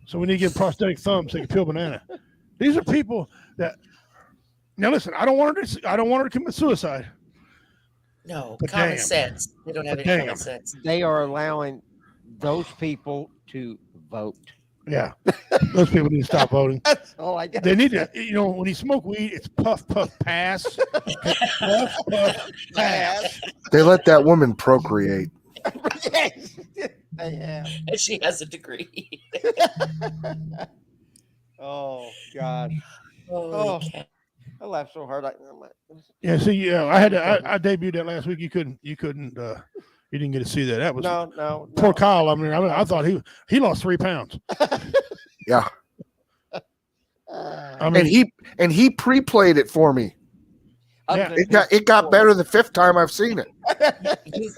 So we need to get prosthetic thumbs so they can peel banana. These are people that. Now listen, I don't want her to commit suicide. No, But common damn. sense. They don't have any Damn. common sense. They are allowing those people to vote. Yeah, those people need to stop voting. That's all I got. They need to, when you smoke weed, it's puff, puff, pass. Puff, puff, pass. They let that woman procreate. Yes, they have. And she has a degree. Oh God! Holy cow. I laughed so hard. Yeah, see, I debuted that last week. You didn't get to see that. That was No. poor Kyle. I mean, I thought he lost 3 pounds. Yeah. I mean, And he pre-played it for me. Yeah. It got better the 5th time I've seen it.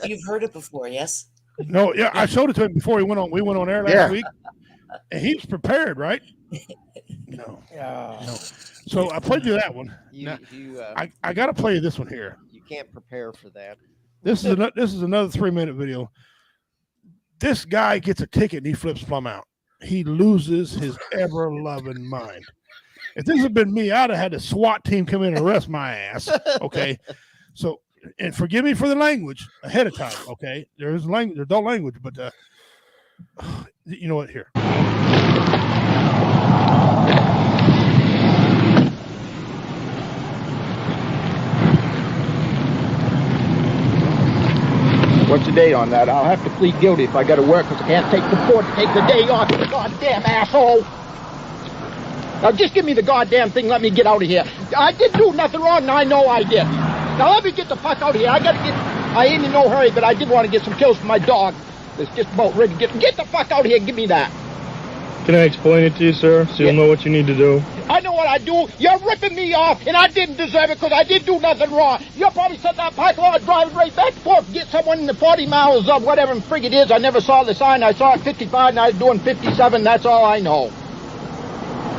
You've heard it before, yes? no, yeah, I showed it to him before we went on air last week, and he was prepared, right? No. So I played you that one. I got to play you this one here. You can't prepare for that. This is another 3-minute video. This guy gets a ticket and he flips plumb out. He loses his ever-loving mind. If this had been me, I'd have had the SWAT team come in and arrest my ass. Okay, so and forgive me for the language ahead of time. Okay, there's adult language, but you know what? Here. What's the date on that? I'll have to plead guilty if I got to work because I can't take the court to take the day off. You goddamn asshole! Now just give me the goddamn thing. Let me get out of here. I didn't do nothing wrong, and I know I did. Now let me get the fuck out of here. I ain't in no hurry, but I did want to get some kills for my dog. It's just about ready to get the fuck out of here. Give me that. Can I explain it to you, sir, so you'll know what you need to do? I know what I do. You're ripping me off, and I didn't deserve it because I didn't do nothing wrong. You're probably sitting that parking lot driving right back and forth to get someone in the 40 miles of whatever frig it is. I never saw the sign. I saw it 55, and I was doing 57. That's all I know.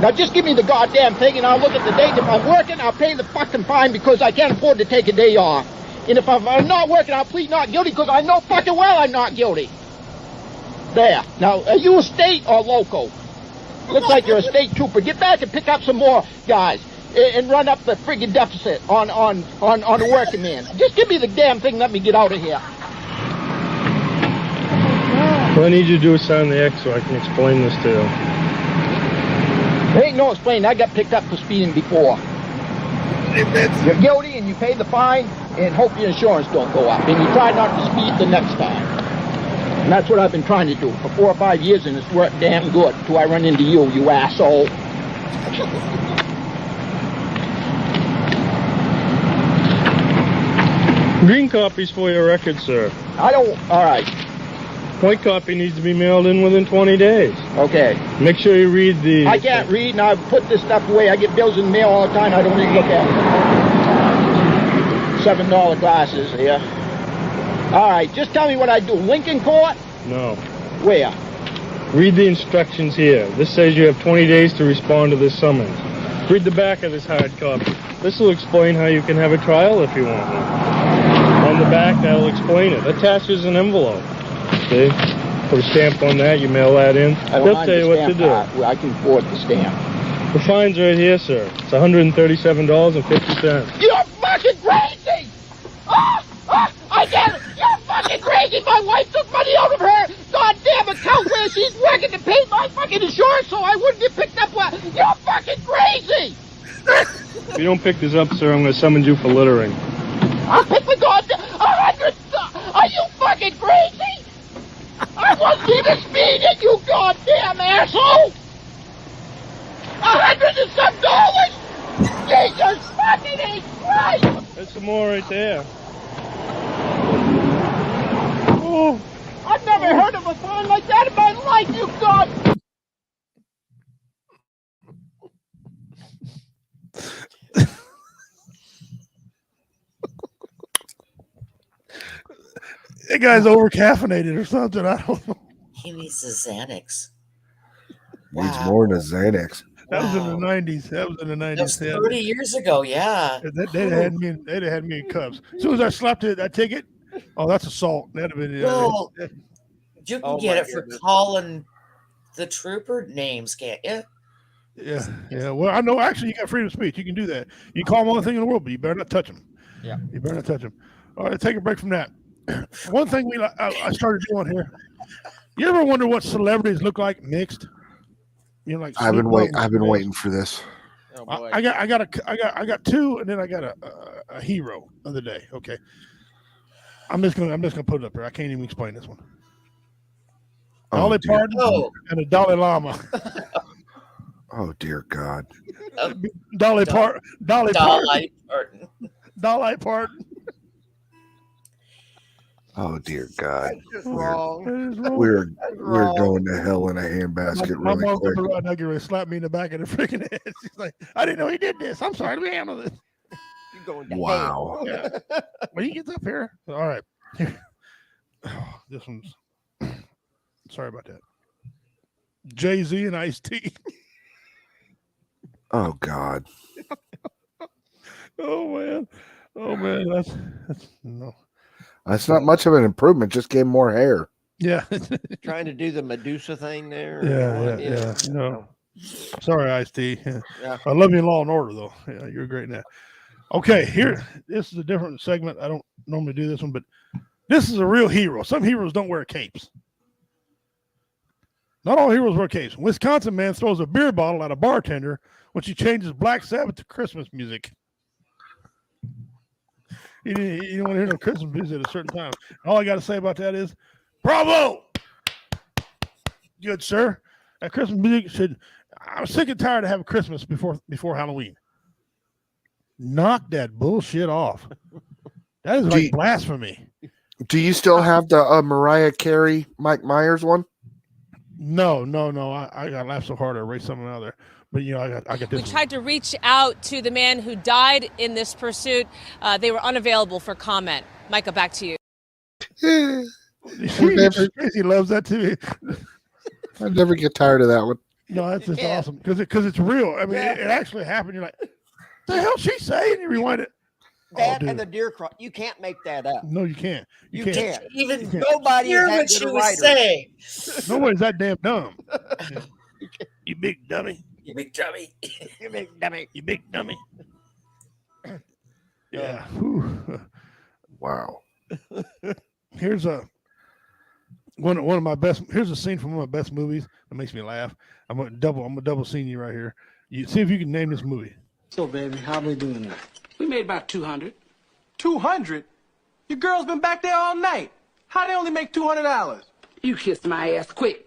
Now just give me the goddamn thing, and I'll look at the date. If I'm working, I'll pay the fucking fine because I can't afford to take a day off. And if I'm not working, I'll plead not guilty because I know fucking well I'm not guilty. There. Now, are you a state or local? Looks like you're a state trooper. Get back and pick up some more guys and run up the friggin' deficit on the working man. Just give me the damn thing. Let me get out of here. What I need you to do is sign the X so I can explain this to you. There ain't no explaining. I got picked up for speeding before. You're guilty and you pay the fine and hope your insurance don't go up. And you try not to speed the next time. And that's what I've been trying to do for 4 or 5 years, and it's worked damn good till I run into you, you asshole. Green copy's for your record, sir. I don't... All right. White copy needs to be mailed in within 20 days. Okay. Make sure you read the... I can't read, and I put this stuff away. I get bills in the mail all the time. I don't even look at it. $7 glasses here. All right, just tell me what I do. Lincoln Court? No. Where? Read the instructions here. This says you have 20 days to respond to this summons. Read the back of this hard copy. This will explain how you can have a trial if you want one. On the back, that'll explain it. Attaches an envelope. See? Put a stamp on that, you mail that in. They'll tell you what to do. I can afford the stamp. The fine's right here, sir. It's $137.50. You're fucking crazy! I get it! You're fucking crazy! My wife took money out of her goddamn account where she's working to pay my fucking insurance so I wouldn't get picked up. You're fucking crazy! If you don't pick this up, sir, I'm going to summon you for littering. I'll pick the goddamn 100. Are you fucking crazy? I wasn't even speeding, you goddamn asshole! $100 and some dollars? Jesus fucking Christ! There's some more right there. Oh, I've never heard of a fine like that in my life, you god! That guy's over caffeinated or something. I don't know. He needs the Xanax. Needs more than a Xanax. That was in the 90s. That was in the 90s. That was 30 years ago, yeah. They'd have had me in cuffs. As soon as I slapped that ticket, oh, that's assault. That'd have been. Well, you can get it for calling the trooper names, can't you? Yeah. Well, I know. Actually, you got freedom of speech. You can do that. You can call them all the thing in the world, but you better not touch them. Yeah. You better not touch them. All right, take a break from that. One thing I started doing here. You ever wonder what celebrities look like mixed? You know, like I've been waiting for this. Oh, boy. I got two, and then I got a hero of the day. Okay, I'm just gonna put it up here. I can't even explain this one. Dolly Parton and a Dalai Lama. Oh dear God. Dolly Parton. Oh dear God. Wrong. We're going to hell in a handbasket My really mom's quick. right now going to slap me in the back of the freaking head. She's like, I didn't know he did this. I'm sorry. Let me handle this. You're going to Wow. Yeah. When he gets up here. All right. Oh, this one's. Sorry about that. Jay-Z and Ice-T. Oh God. Oh man. That's no. That's not much of an improvement. Just gave more hair. Yeah. Trying to do the Medusa thing there. Yeah. No. Sorry, Ice-T. Yeah. I love you in Law and Order, though. Yeah, you're great in that. Okay, here. This is a different segment. I don't normally do this one, but this is a real hero. Some heroes don't wear capes. Not all heroes wear capes. Wisconsin man throws a beer bottle at a bartender when she changes Black Sabbath to Christmas music. You don't want to hear no Christmas music at a certain time. All I got to say about that is, bravo! Good, sir. That Christmas music should. I'm sick and tired of having Christmas before Halloween. Knock that bullshit off. That is like blasphemy. Do you still have the Mariah Carey, Mike Myers one? No. I got laughed so hard I erased something out of there. But I got this. We tried to reach out to the man who died in this pursuit. They were unavailable for comment. Micah, back to you. Tracy loves that too. I never get tired of that one. No, that's just awesome because it's real. I mean, it actually happened. You're like, the hell she say? And you rewind it. That and the deer cross. You can't make that up. No, you can't. You can't. Even Nobody hear is that what good she a was writer. saying. Nobody's that damn dumb. You big dummy. You big dummy. You big dummy. You big dummy. Yeah. Whew. Wow. Here's one of my best. Here's a scene from one of my best movies that makes me laugh. I'm gonna double scene you right here. You see if you can name this movie. So, baby, how we doing now? We made about 200. 200? Your girl's been back there all night. How they only make $200? You kissed my ass quick.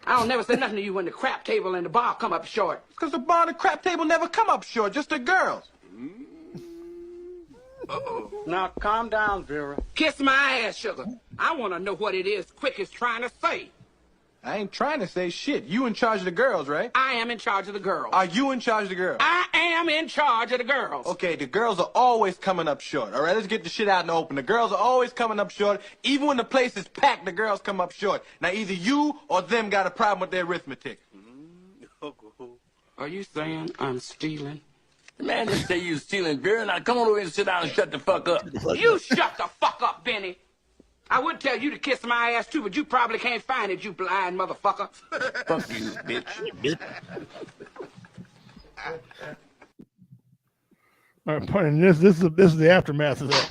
I don't never say nothing to you when the crap table and the bar come up short. Because the bar and the crap table never come up short, just the girls. Now, calm down, Vera. Kiss my ass, sugar. I want to know what it is Quick is trying to say. I ain't trying to say shit. You in charge of the girls, right? I am in charge of the girls. Are you in charge of the girls? I am in charge of the girls. Okay, the girls are always coming up short. All right, let's get the shit out in the open. The girls are always coming up short. Even when the place is packed, the girls come up short. Now, either you or them got a problem with their arithmetic. Are you saying I'm stealing? Man, just say you stealing beer. Now come on over here and sit down and shut the fuck up. You shut the fuck up, Benny. I would tell you to kiss my ass too, but you probably can't find it, you blind motherfucker. Fuck you, bitch. All right, and this is the aftermath of that.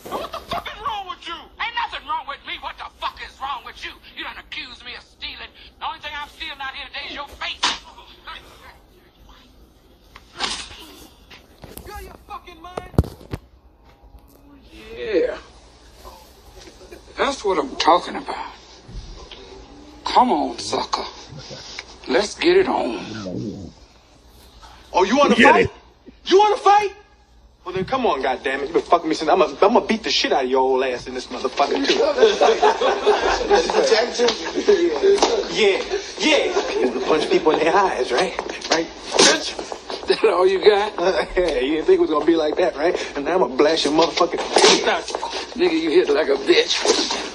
What the fuck is wrong with you? Ain't nothing wrong with me. What the fuck is wrong with you? You done accused me of stealing. The only thing I'm stealing out here today is your face. You out of your fucking mind? Yeah. That's what I'm talking about. Come on, sucker. Let's get it on. Oh, you want to fight? You want to fight? Well, then come on, goddammit. You been fucking me since I'm gonna beat the shit out of your old ass in this motherfucker, too. Yeah. You punch people in their eyes, right? Right? Bitch. That all you got? Yeah, you didn't think it was gonna be like that, right? And now I'm gonna blast your motherfucking nuts. Nigga, you hit like a bitch.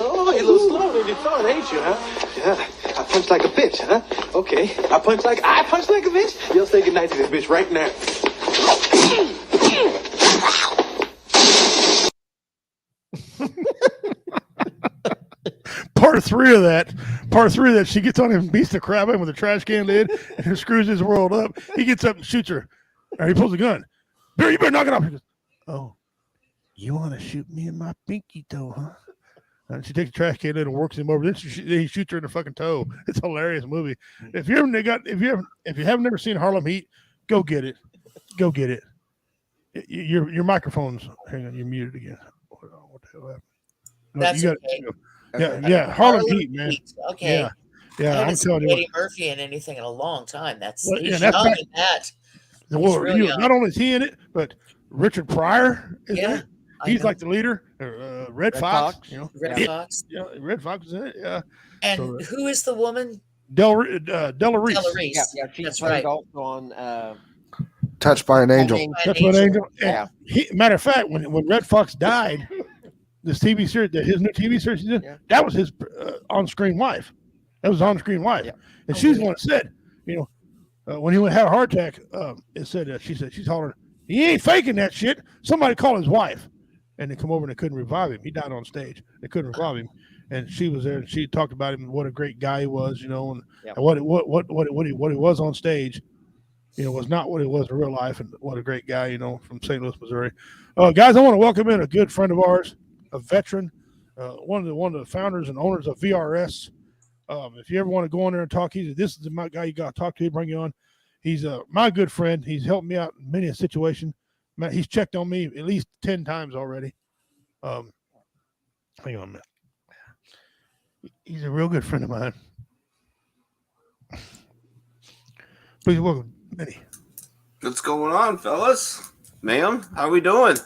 Oh, you're a little slower than you thought, ain't you, huh? Yeah. I punch like a bitch, huh? Okay. I punch like a bitch? You'll say goodnight to this bitch right now. Part three of that, she gets on him and beats the crap out of him with a trash can lid and screws his world up. He gets up and shoots her. Or he pulls a gun. Bear, you better knock it off. He goes, oh, you want to shoot me in my pinky toe, huh? And she takes the trash can lid and works him over. Then he shoots her in the fucking toe. It's a hilarious movie. If you haven't never seen Harlem Heat, go get it. Go get it. Your microphone's hang on. You're muted again. What the hell happened? No, That's you okay. Yeah. Harlem Heat, man. Heat. Okay. Yeah. I haven't I'm seen telling you. Eddie Murphy in anything in a long time. He's that's young back- in that. Well, really young. not only is he in it, but Richard Pryor is in it. I He's know. like the leader. Red Fox. Fox. You know, Red Fox. Yeah, Red Fox is in it. Yeah. And So, who is the woman? Della Reese. Della Reese. Yeah, she That's played right. also on Touched by an angel. That's what Angel. Yeah. Matter of fact, when Red Fox died, this TV series, his new TV series, he did, that was his on-screen wife. That was on-screen wife, and she's the one that said, when he had a heart attack, she's hollering, he ain't faking that shit. Somebody call his wife, and they come over and they couldn't revive him. He died on stage. They couldn't revive him, and she was there and she talked about him, what a great guy he was, and what he was on stage. Was not what it was in real life, and what a great guy, from St. Louis, Missouri. Guys, I want to welcome in a good friend of ours, a veteran, one of the founders and owners of VRS. If you ever want to go in there and talk, this is my guy you got to talk to. He'll bring you on. He's my good friend. He's helped me out in many a situation. He's checked on me at least 10 times already. Hang on a minute. He's a real good friend of mine. Please welcome Benny. What's going on, fellas? Ma'am, how we doing?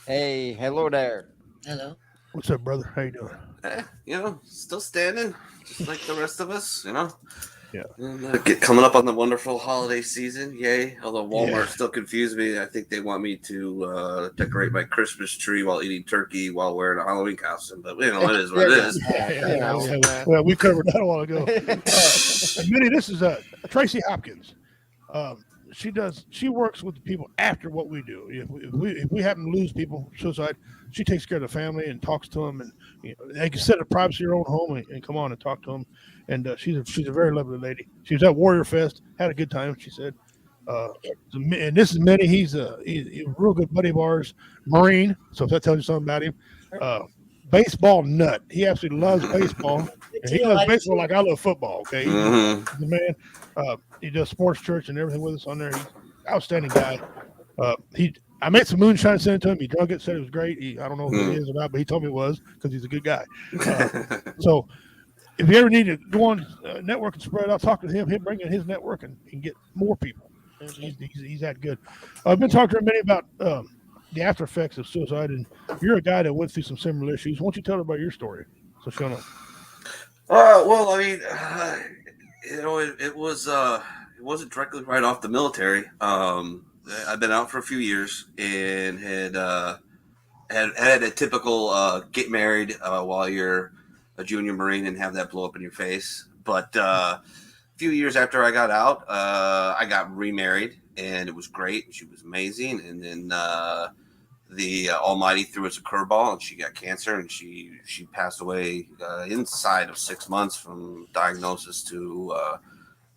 Hey, hello there. Hello. What's up, brother? How you doing? Still standing, just like the rest of us, Yeah. And, coming up on the wonderful holiday season, yay. Although Walmart still confused me. I think they want me to decorate my Christmas tree while eating turkey while wearing a Halloween costume. But, it is what it is. Well, we covered that a while ago. Benny, this is Tracy Hopkins. She works with the people after what we do. If we happen to lose people, suicide, she takes care of the family and talks to them, and they can set a privacy in their own home and come on and talk to them. And she's a very lovely lady. She was at Warrior Fest, had a good time. She said, and this is Minnie. He's a real good buddy of ours, Marine. So if that tells you something about him, baseball nut. He absolutely loves baseball. And he loves baseball like I love football. Okay, he's the man. He does sports church and everything with us on there. He's an outstanding guy. I made some moonshine, sent it to him. He drunk it, said it was great. I don't know who it is or not, but he told me it was because he's a good guy. So if you ever need to go on network and spread out, talk to him. He'll bring in his network and get more people. He's that good. I've been talking to him many about the after effects of suicide, and you're a guy that went through some similar issues. Why don't you tell her about your story? So she'll know. Well, I mean, it wasn't directly right off the military. I've been out for a few years and had a typical get married while you're a junior Marine and have that blow up in your face. But a few years after I got out, I got remarried and it was great. She was amazing. And then the Almighty threw us a curveball and she got cancer and she passed away inside of 6 months from diagnosis to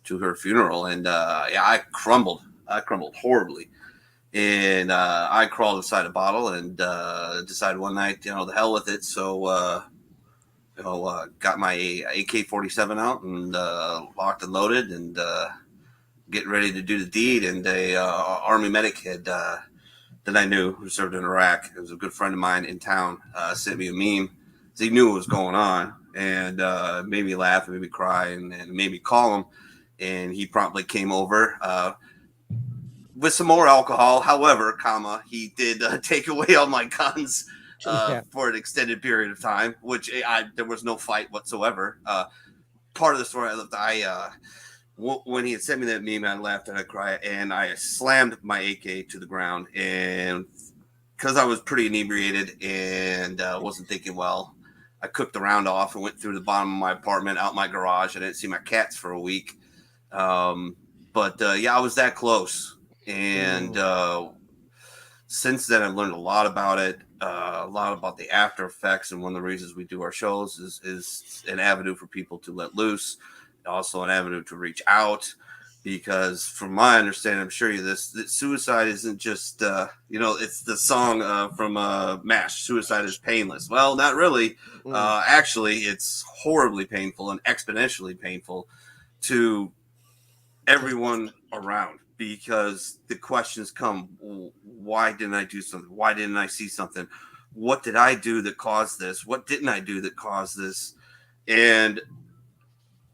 her funeral. And yeah, I crumbled horribly. And I crawled inside a bottle and decided one night, the hell with it. So, got my AK-47 out and locked and loaded and getting ready to do the deed. And a Army medic had that I knew who served in Iraq. It was a good friend of mine in town. Sent me a meme. So he knew what was going on and made me laugh and made me cry and made me call him. And he promptly came over. With some more alcohol, however, he did take away all my guns for an extended period of time, which there was no fight whatsoever. Part of the story when he had sent me that meme, I laughed and I cried, and I slammed my AK to the ground, and because I was pretty inebriated and wasn't thinking well, I cooked the round off and went through the bottom of my apartment, out my garage. I didn't see my cats for a week. But I was that close. And since then, I've learned a lot about it, a lot about the after effects. And one of the reasons we do our shows is an avenue for people to let loose, also an avenue to reach out. Because from my understanding, I'm sure that suicide isn't just, it's the song from MASH, suicide is painless. Well, not really. Actually, it's horribly painful and exponentially painful to everyone around. Because the questions come, why didn't I do something? Why didn't I see something? What did I do that caused this? What didn't I do that caused this? And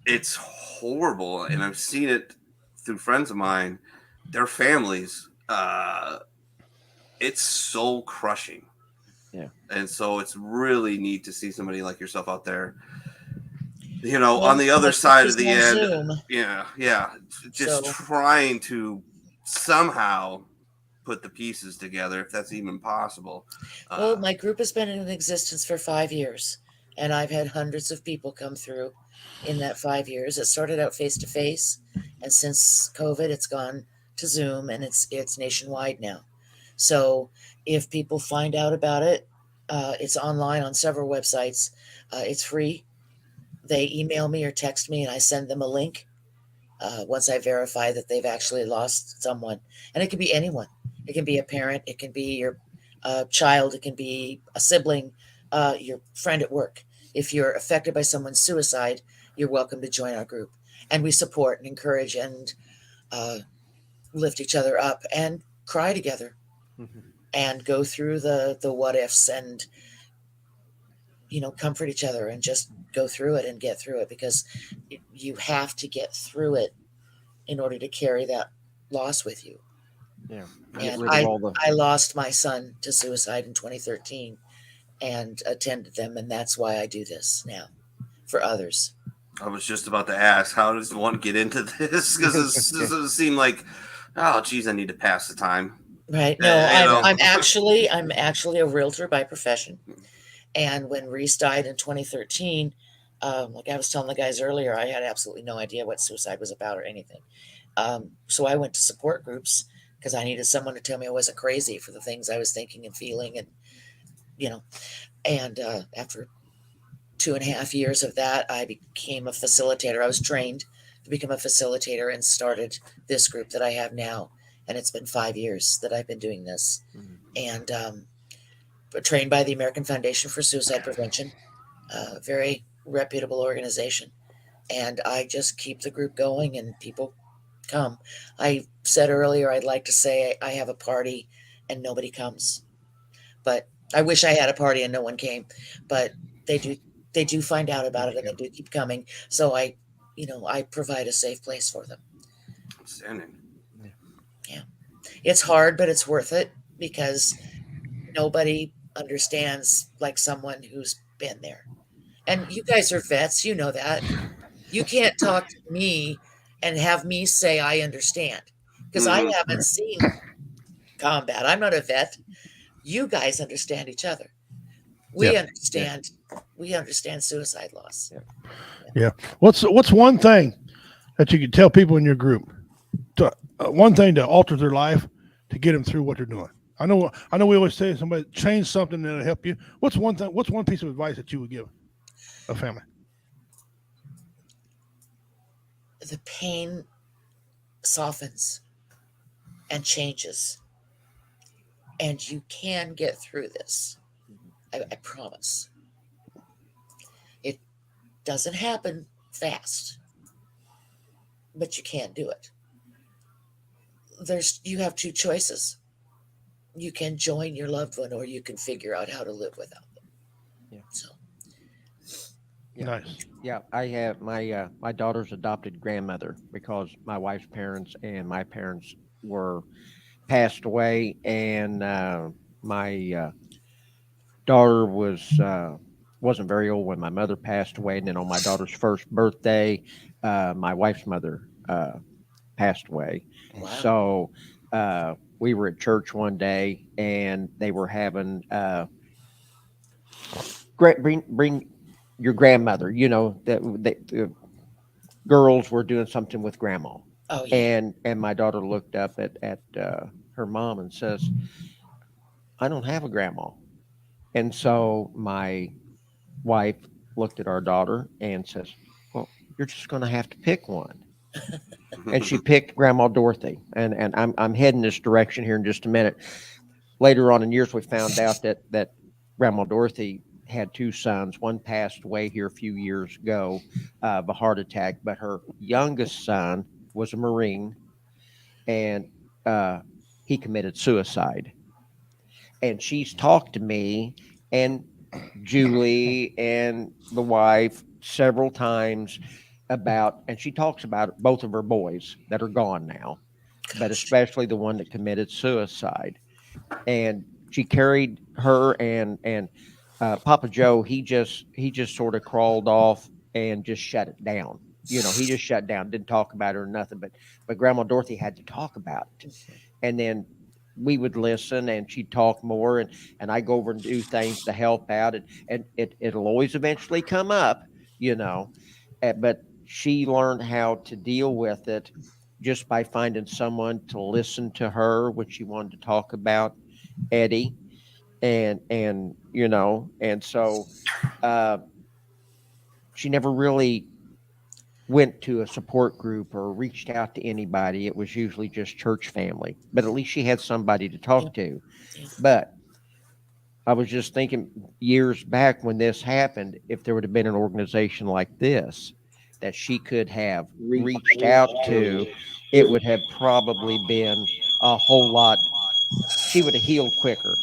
it's horrible. And I've seen it through friends of mine, their families. It's so crushing. Yeah. And so it's really neat to see somebody like yourself out there, on the other side of the end. Zoom. Yeah. Just trying to somehow put the pieces together, if that's even possible. Well, my group has been in existence for 5 years, and I've had hundreds of people come through in that 5 years. It started out face-to-face, and since COVID, it's gone to Zoom, and it's nationwide now. So if people find out about it, it's online on several websites. It's free. They email me or text me, and I send them a link once I verify that they've actually lost someone. And it can be anyone. It can be a parent. It can be your child. It can be a sibling, your friend at work. If you're affected by someone's suicide, you're welcome to join our group. And we support and encourage and lift each other up and cry together and go through the what ifs and comfort each other and just go through it and get through it, because you have to get through it in order to carry that loss with you. Yeah. And I lost my son to suicide in 2013 and attended them. And that's why I do this now for others. I was just about to ask, how does one get into this? Because it seemed like, oh, geez, I need to pass the time. Right. No, I'm actually a realtor by profession. And when Reese died in 2013, like I was telling the guys earlier, I had absolutely no idea what suicide was about or anything. So I went to support groups because I needed someone to tell me I wasn't crazy for the things I was thinking and feeling. And, after 2.5 years of that, I became a facilitator. I was trained to become a facilitator and started this group that I have now. And it's been 5 years that I've been doing this. And trained by the American Foundation for Suicide Prevention, a very reputable organization. And I just keep the group going and people come. I said earlier, I'd like to say I have a party and nobody comes. But I wish I had a party and no one came. But they do find out about it and they do keep coming. So I provide a safe place for them. Outstanding. Yeah. It's hard, but it's worth it because nobody understands like someone who's been there. And you guys are vets, you know that. You can't talk to me and have me say I understand because I haven't seen combat. I'm not a vet. You guys understand each other. We understand. We understand suicide loss. Yeah. What's one thing that you could tell people in your group? One thing to alter their life to get them through what they're doing. I know. We always say somebody change something that'll help you. What's one thing? What's one piece of advice that you would give a family? The pain softens and changes, and you can get through this. I promise. It doesn't happen fast, but you can do it. You have two choices. You can join your loved one, or you can figure out how to live without them. Yeah. So. Yeah. Nice. Yeah, I have my daughter's adopted grandmother because my wife's parents and my parents were passed away, and my daughter wasn't very old when my mother passed away, and then on my daughter's first birthday, my wife's mother passed away. Wow. So we were at church one day, and they were having bring your grandmother. You know that the girls were doing something with grandma. Oh, yeah. And my daughter looked up at her mom and says, "I don't have a grandma." And so my wife looked at our daughter and says, "Well, you're just going to have to pick one." And she picked Grandma Dorothy. And I'm heading this direction here in just a minute. Later on in years, we found out that Grandma Dorothy had two sons. One passed away here a few years ago of a heart attack, but her youngest son was a Marine, and he committed suicide. And she's talked to me and Julie and the wife several times about, and she talks about both of her boys that are gone now, but especially the one that committed suicide. And she carried her, and Papa Joe, he just sort of crawled off and just shut it down. You know, he just shut down, didn't talk about it or nothing. But Grandma Dorothy had to talk about it, and then we would listen, and she'd talk more, and I go over and do things to help out, and it'll always eventually come up, you know. But she learned how to deal with it just by finding someone to listen to her when she wanted to talk about Eddie, and you know, and so she never really went to a support group or reached out to anybody. It was usually just church family, but at least she had somebody to talk to. But I was just thinking years back when this happened, if there would have been an organization like this that she could have reached out to, it would have probably been a whole lot. She would have healed quicker.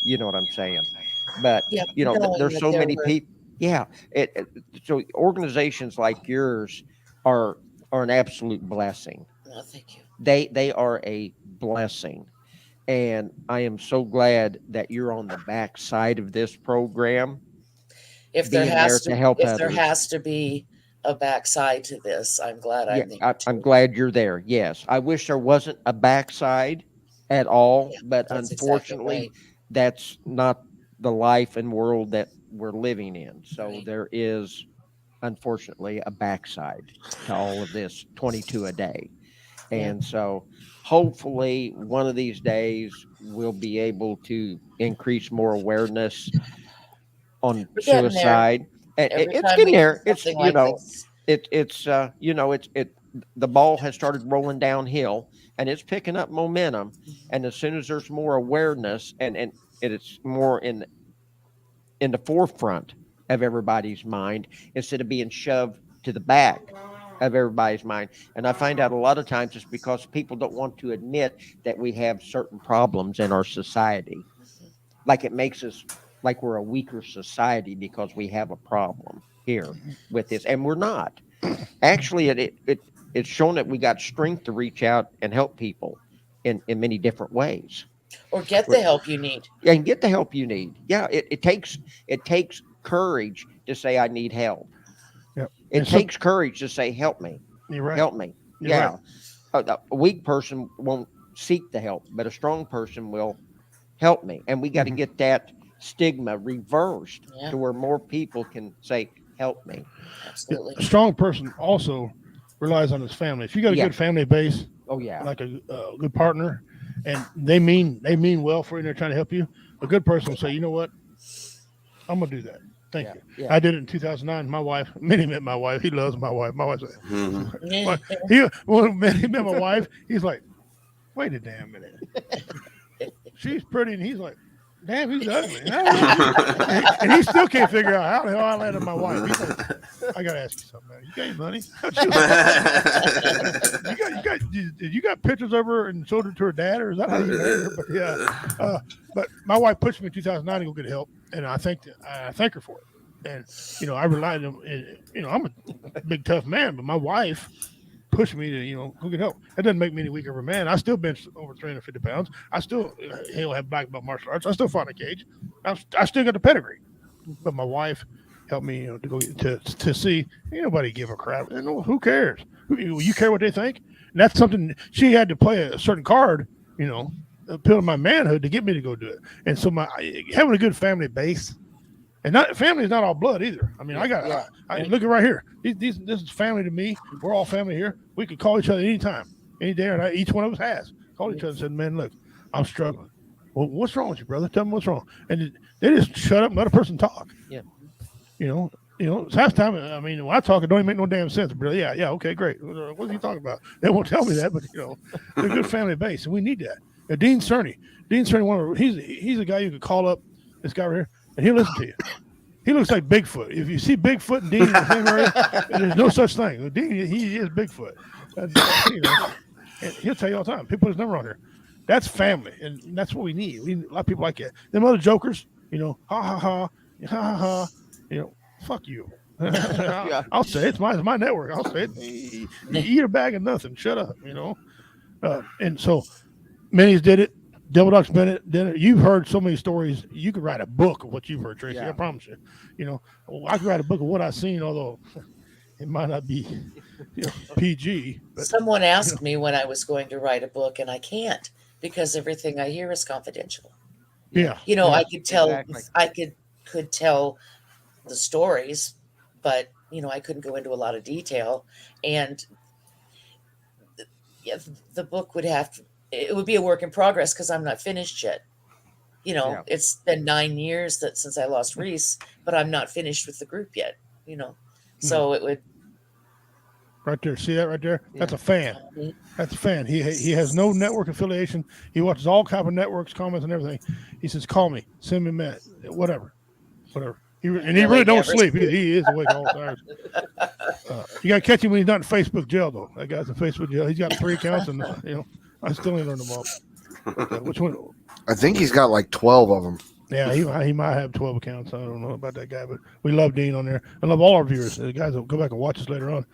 You know what I'm saying? But Yeah, you know, knowing there's that so there many were. people. Yeah, so organizations like yours are an absolute blessing. No, thank you. They are a blessing, and I am so glad that you're on the back side of this program. If there being there to help if there others. has to be a backside to this, I'm glad Yeah, I'm there. I'm glad you're there. Yes, I wish there wasn't a backside at all, Yeah, but that's exactly unfortunately, right. that's not the life and world that we're living in. So Right. there is, unfortunately, a backside to all of this 22 a day. Yeah. And so hopefully one of these days we'll be able to increase more awareness on We're getting there. suicide. And Every it's time getting we do there. It's, something you like know, this. it's you know, the ball has started rolling downhill, and it's picking up momentum. And as soon as there's more awareness, and it's more in the forefront of everybody's mind instead of being shoved to the back of everybody's mind. And I find out a lot of times it's because people don't want to admit that we have certain problems in our society. Like it makes us like we're a weaker society because we have a problem here with this, and we're not. Actually, it's shown that we got strength to reach out and help people in many different ways. Or get the help you need. Yeah, and get the help you need. Yeah, it takes courage to say I need help. Yep. It takes courage to say, help me. You're right. Help me. You're Yeah. A weak person won't seek the help, but a strong person will help me. And we got to get that stigma reversed to where more people can say, help me. Absolutely. A strong person also relies on his family. If you got a good family base, like a good partner, and they mean well for you, and they're trying to help you, a good person will say, you know what, I'm gonna do that. Thank you. Yeah. I did it in 2009. My wife, Minnie met my wife. He loves my wife. My wife said, when he met my wife, he's like, wait a damn minute. She's pretty, and he's like, damn, he's ugly. And he still can't figure out how the hell I landed my wife. He's like, I gotta ask you something, man. You got any money? you got pictures of her and showed her to her dad, or is that how you married her? But yeah, but my wife pushed me in 2009 to go get help, and I thank her for it. And I relied on, I'm a big tough man, but my wife pushed me to go get help. That doesn't make me any weaker of a man. I still bench over 350 pounds. I still have black belt martial arts. I still fought in a cage. I still got the pedigree. But my wife helped me to go to see. Ain't nobody give a crap. And who cares? You care what they think? And that's something she had to play a certain card. Appeal to my manhood to get me to go do it. And so having a good family base. And family is not all blood either. I mean, I look at right here. This is family to me. We're all family here. We can call each other anytime, any day or night. Each one of us has called each other and said, "Man, look, I'm struggling. Well, what's wrong with you, brother? Tell me what's wrong." And they just shut up and let a person talk. Yeah. It's half time. I mean, when I talk, it don't even make no damn sense. But yeah, okay, great. What are you talking about? They won't tell me that, but they're a good family base, and we need that. Dean Cerny, he's a guy you could call up. This guy right here. And he'll listen to you. He looks like Bigfoot. If you see Bigfoot and Dean in the same area, there's no such thing. Dean, he is Bigfoot. And he'll tell you all the time. People put his number on here. That's family, and that's what we need. We need a lot of people like that. Them other jokers, ha ha ha, ha ha ha. Fuck you. I'll say it's my network. I'll say it. You eat a bag of nothing. Shut up. And so, Minnie's did it. Devil Ducks Bennett did it. You've heard so many stories. You could write a book of what you've heard, Tracy. I promise you. I could write a book of what I've seen, although it might not be PG. But, someone asked me when I was going to write a book, and I can't because everything I hear is confidential. Yeah. I could tell. Exactly. I could tell the stories, but I couldn't go into a lot of detail, and the book would have to. It would be a work in progress because I'm not finished yet. It's been 9 years since I lost Reese, but I'm not finished with the group yet. So it would. Right there, see that right there? Yeah. That's a fan. That's a fan. He has no network affiliation. He watches all kinds of networks, comments, and everything. He says, "Call me, send me a minute, whatever." He really don't sleep. He is awake all the time. You got to catch him when he's not in Facebook jail, though. That guy's in Facebook jail. He's got 3 accounts, and I still ain't learned them all. Which one? I think he's got like 12 of them. Yeah, he might have 12 accounts. I don't know about that guy, but we love Dean on there. I love all our viewers. The guys will go back and watch us later on.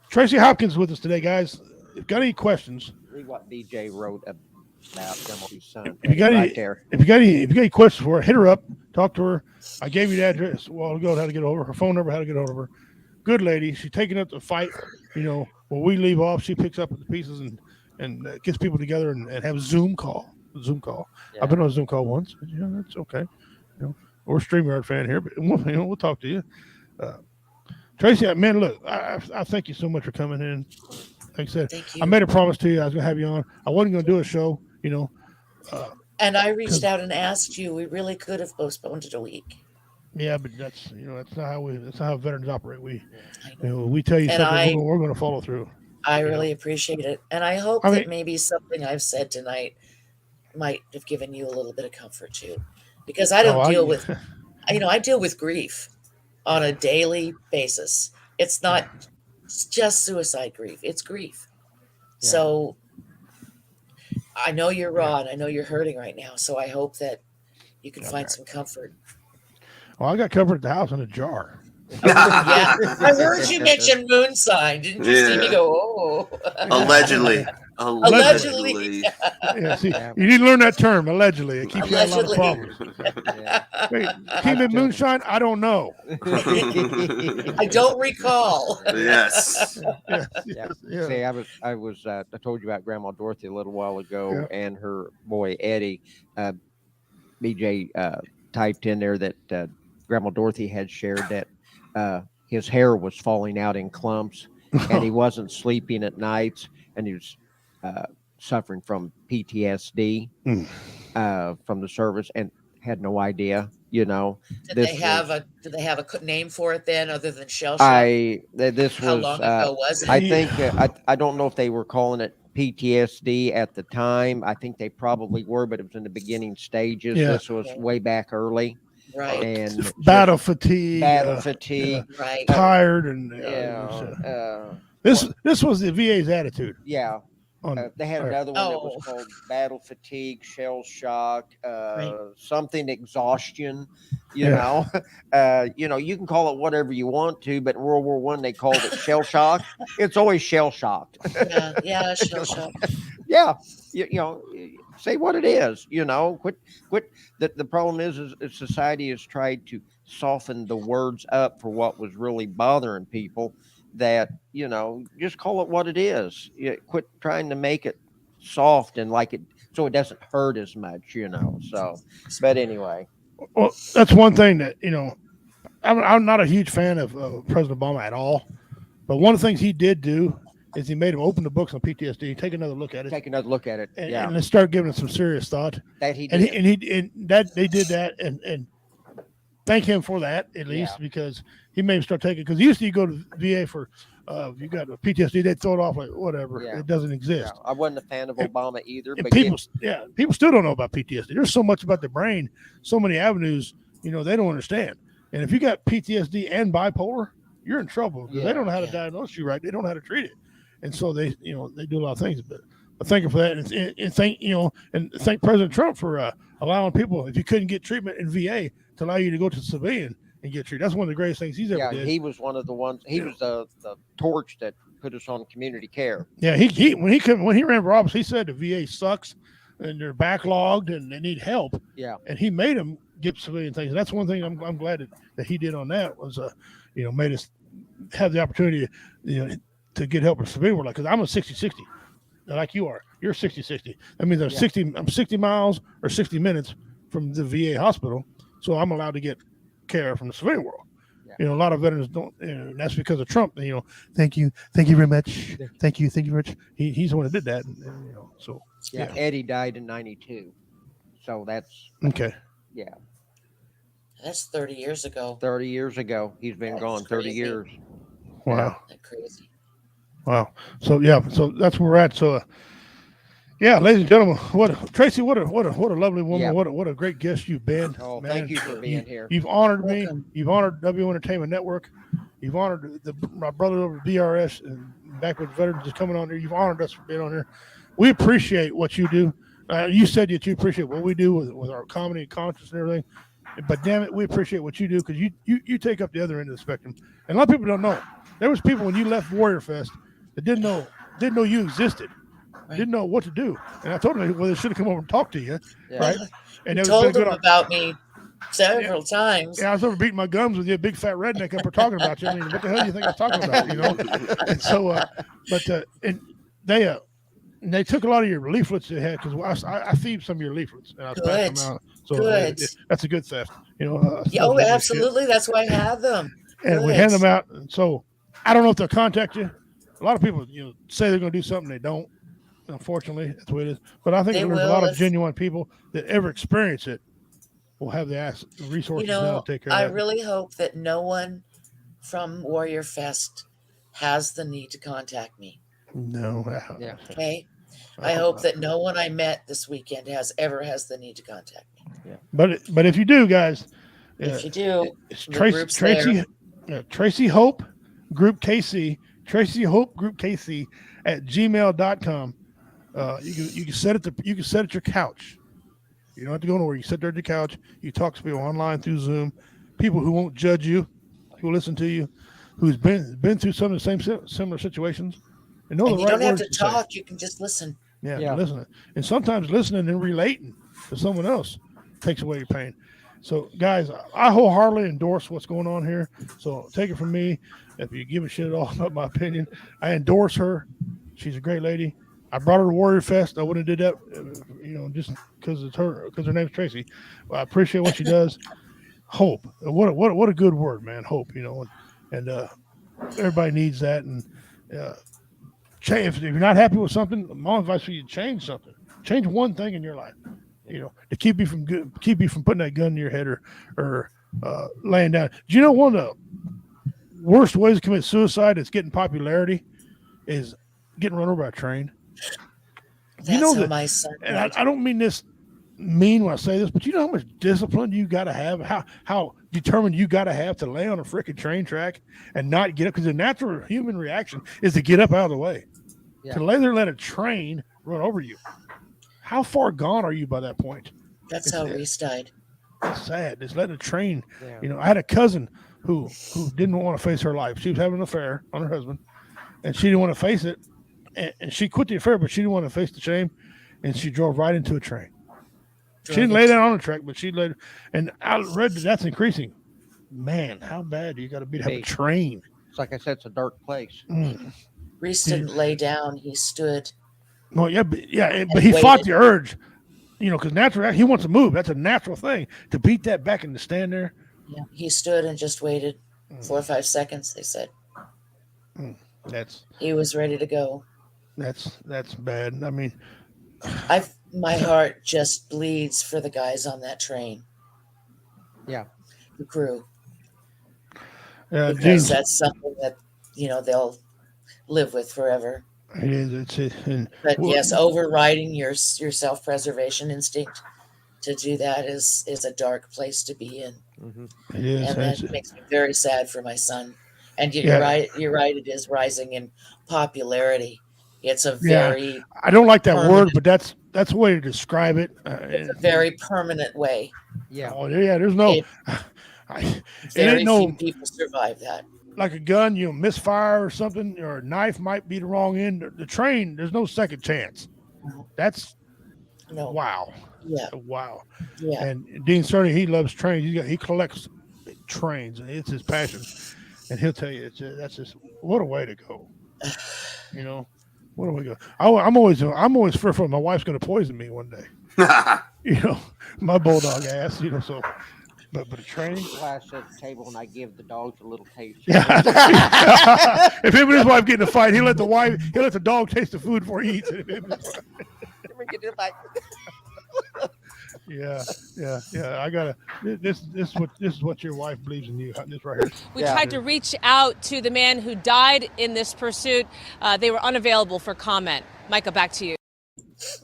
Tracy Hopkins is with us today, guys. If you've got any questions, read what DJ wrote about Demo's son. If you got any questions for her, hit her up. Talk to her. I gave you the address a while ago how to get over her phone number, how to get over her. Good lady. She's taking up the fight. When we leave off, she picks up the pieces and gets people together and have a Zoom call. Yeah. I've been on a Zoom call once. But, that's okay. We're a StreamYard fan here, but we'll talk to you. Tracy, man, look, I thank you so much for coming in. Like I said, I made a promise to you I was going to have you on. I wasn't going to do a show, and I reached out and asked you. We really could have postponed it a week. Yeah, but that's not how veterans operate. We tell you something, we're going to follow through. I really appreciate it, and I hope that maybe something I've said tonight might have given you a little bit of comfort too, because I don't deal with, I deal with grief on a daily basis. It's not just suicide grief; it's grief. Yeah. So I know you're raw, and I know you're hurting right now. So I hope that you can find some comfort. Well, I got comfort at the house in a jar. Yeah, I heard you mention moon sign. Didn't you see me go? Oh, allegedly. Allegedly. Yeah, see, you need to learn that term, allegedly. It keeps you out of a lot of Allegedly. problems. Wait, came in moonshine? I don't know. I don't recall. Yes. Yeah. See, I told you about Grandma Dorothy a little while ago, and her boy Eddie. BJ typed in there that Grandma Dorothy had shared that his hair was falling out in clumps, and he wasn't sleeping at nights, and he was suffering from PTSD from the service, and had no idea. You know, Did they have a name for it then, other than shell shock? How long ago was it? I think I don't know if they were calling it PTSD at the time. I think they probably were, but it was in the beginning stages. Yeah. This was way back early. Right. And battle fatigue. Right. Tired and this was the VA's attitude. Yeah. They had another one that was called battle fatigue, shell shock, something exhaustion. You know, you can call it whatever you want to, but in World War I they called it shell shock. It's always shell shocked. Yeah, shell shock. Yeah, you know, say what it is. You know, quit. The problem is society has tried to soften the words up for what was really bothering people. That, you know, just call it what it is. Quit trying to make it soft and like it so it doesn't hurt as much, you know. So, but anyway. Well, that's one thing that, you know, I'm not a huge fan of President Obama at all. But one of the things he did do is he made him open the books on PTSD, take another look at it. Take another look at it. And, yeah. And then start giving it some serious thought. That he did. And they did that and thank him for that, at least, because he made him start taking, because usually you go to VA for you got a PTSD, they throw it off like whatever. Yeah. It doesn't exist. Yeah. I wasn't a fan of Obama either. And but people still don't know about PTSD. There's so much about the brain, so many avenues, you know, they don't understand. And if you got PTSD and bipolar, you're in trouble because they don't know how to diagnose you right. They don't know how to treat it. And so they do a lot of things. But thank you for that. And thank President Trump for allowing people, if you couldn't get treatment in VA, to allow you to go to civilian and get treated. That's one of the greatest things he's ever did. He was one of the ones. He was the torch that put us on community care. Yeah, when he ran for office, he said the VA sucks and they're backlogged and they need help. Yeah, and he made them get civilian things. And that's one thing I'm glad that he did on that was made us have the opportunity to get help with civilian work. Because I'm a 60-60, like you are. You're 60-60. That means I'm 60 miles or 60 minutes from the VA hospital. So I'm allowed to get care from the civilian world. Yeah. A lot of veterans don't, and that's because of Trump. Thank you very much. Thank you very much. He's the one that did that. So Eddie died in '92. So that's okay. Yeah, that's 30 years ago. 30 years ago, he's been gone. 30 years. Wow, that's crazy. Wow. So so that's where we're at. So. Ladies and gentlemen, Tracy, what a lovely woman. Yeah. What a great guest you've been. Oh, man. Thank you for being here. You've honored me. You've honored W Entertainment Network. You've honored my brother over at BRS and back with veterans just coming on here. You've honored us for being on here. We appreciate what you do. You said that you appreciate what we do with our comedy and conscience and everything. But damn it, we appreciate what you do because you take up the other end of the spectrum. And a lot of people don't know. There was people when you left Warrior Fest that didn't know you existed. Right. Didn't know what to do, and I told them, well, they should have come over and talked to you, right? And told them about me several times. Yeah, I was over beating my gums with you, big fat redneck up there talking about you. I mean, what the hell do you think I was talking about? And so, and they took a lot of your leaflets they had because I thieved some of your leaflets and I was passing them out. So that's a good theft, absolutely. That's why I have them. And we hand them out. And so I don't know if they'll contact you. A lot of people, say they're going to do something they don't. Unfortunately, that's the way it is. But I think there's a lot of genuine people that ever experience it will have the resources now to take care of it. I really hope that no one from Warrior Fest has the need to contact me. No. Yeah. Okay. I hope that no one I met this weekend has the need to contact me. Yeah. But if you do, guys, if you do, it's Tracy Hope Group KC, Tracy Hope Group KC at gmail.com. You can set it at your couch. You don't have to go nowhere. You sit there at your couch. You talk to people online through Zoom. People who won't judge you, who listen to you, who's been through some of the same similar situations, and know And the you right don't have words to say. talk. You can just listen. Yeah, listening. And sometimes listening and relating to someone else takes away your pain. So, guys, I wholeheartedly endorse what's going on here. So take it from me. If you give a shit at all about my opinion, I endorse her. She's a great lady. I brought her to Warrior Fest. I wouldn't have did that, just because it's her, because her name's Tracy. But I appreciate what she does. Hope. What a good word, man. Hope. And everybody needs that. And change. If you're not happy with something, my advice for you: change something. Change one thing in your life. To keep you from putting that gun in your head or laying down. Do you know one of the worst ways to commit suicide is getting popularity is getting run over by a train? That's how my son and I don't mean this mean when I say this, but you know how much discipline you got to have, how determined you got to have to lay on a freaking train track and not get up, because the natural human reaction is to get up out of the way. To lay there and let a train run over you. How far gone are you by that point? That's how Reese died. It's sad. Just letting a train. I had a cousin who didn't want to face her life. She was having an affair on her husband, and she didn't want to face it. And she quit the affair, but she didn't want to face the shame, and she drove right into a train. She didn't lay down on the track, but she laid. And I read that's increasing. Man, how bad do you got to be to have a train? It's like I said, it's a dark place. Reese didn't lay down. He stood. Well, but he fought the urge, because natural. He wants to move. That's a natural thing to beat that back and to stand there. Yeah, he stood and just waited 4 or 5 seconds. They said he was ready to go. That's bad. I mean, my heart just bleeds for the guys on that train. Yeah, the crew. Because James, that's something that they'll live with forever. It is. But yes, overriding your self-preservation instinct to do that is a dark place to be in. It is, and that makes me very sad for my son. And you're right. You're right. It is rising in popularity. It's a very. I don't like that word, but that's a way to describe it. It's a very permanent way. Yeah. Oh yeah. There's no. Very few people survive that. Like a gun, misfire or something, or a knife might be the wrong end. The train, there's no second chance. That's wow. Yeah. Wow. Yeah. And Dean Cerny, he loves trains. He collects trains, and it's his passion. And he'll tell you, that's just what a way to go. What a way to go. I'm always fearful my wife's going to poison me one day. My bulldog ass. So. But a train. I sit at the table and I give the dogs a little taste. Yeah. If him and his wife get in a fight, he'll let the dog taste the food before he eats it. Yeah. I gotta. This is what your wife believes in you. This right here. We tried to reach out to the man who died in this pursuit. They were unavailable for comment. Micah, back to you.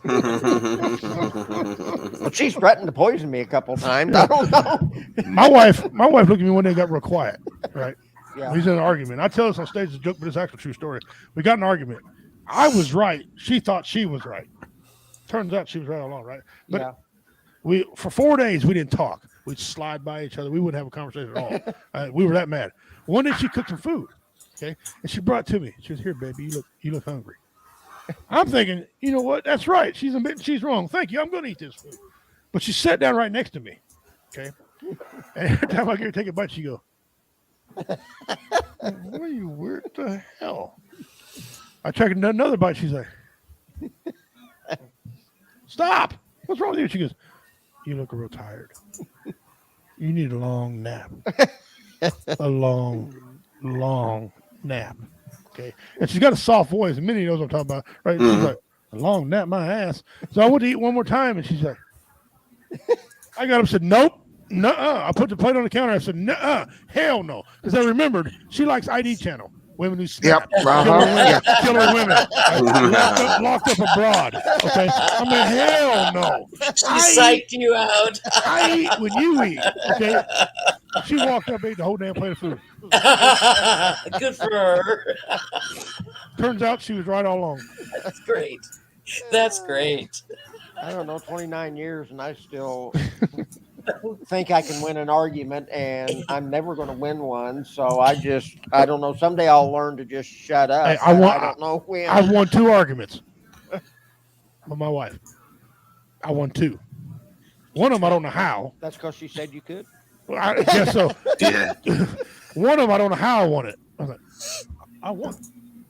Well, she's threatened to poison me a couple times. I don't know. My wife looked at me one day and got real quiet. Right. Yeah. We was in an argument. I tell this on stage as a joke, but it's actually a true story. We got in an argument. I was right. She thought she was right. Turns out she was right all along, right? But we for 4 days we didn't talk. We'd slide by each other. We wouldn't have a conversation at all. We were that mad. One day she cooked some food, okay, and she brought it to me. She was, "Here, baby, you look hungry." I'm thinking, you know what? That's right. She's admitting she's wrong. Thank you. I'm going to eat this food. But she sat down right next to me, okay. And every time I get her to take a bite, she go, "What are you? Where the hell?" I tried another bite. She's like, "Stop! What's wrong with you?" She goes, "You look real tired. You need a long nap. A long nap." Okay. And she's got a soft voice, and Minnie knows what I'm talking about, right? She's like, "A long nap, my ass." So I went to eat one more time, and she's like, I got up and said, "Nope. Nuh-uh." I put the plate on the counter. I said, "Nuh-uh. Hell no." Because I remembered she likes ID channel. Women who snap. Killer women. Locked up abroad. Okay. I mean, hell no. She psyched you out. I eat when you eat. Okay. She walked up and ate the whole damn plate of food. Good for her. Turns out she was right all along. That's great. That's great. I don't know, 29 years and I still think I can win an argument, and I'm never going to win one. So I don't know. Someday I'll learn to just shut up. Hey, I don't know when. I've won 2 arguments with my wife. I won 2. One of them I don't know how. That's because she said you could. Well, I guess so. Yeah. One of them I don't know how I won it. I was like, I won.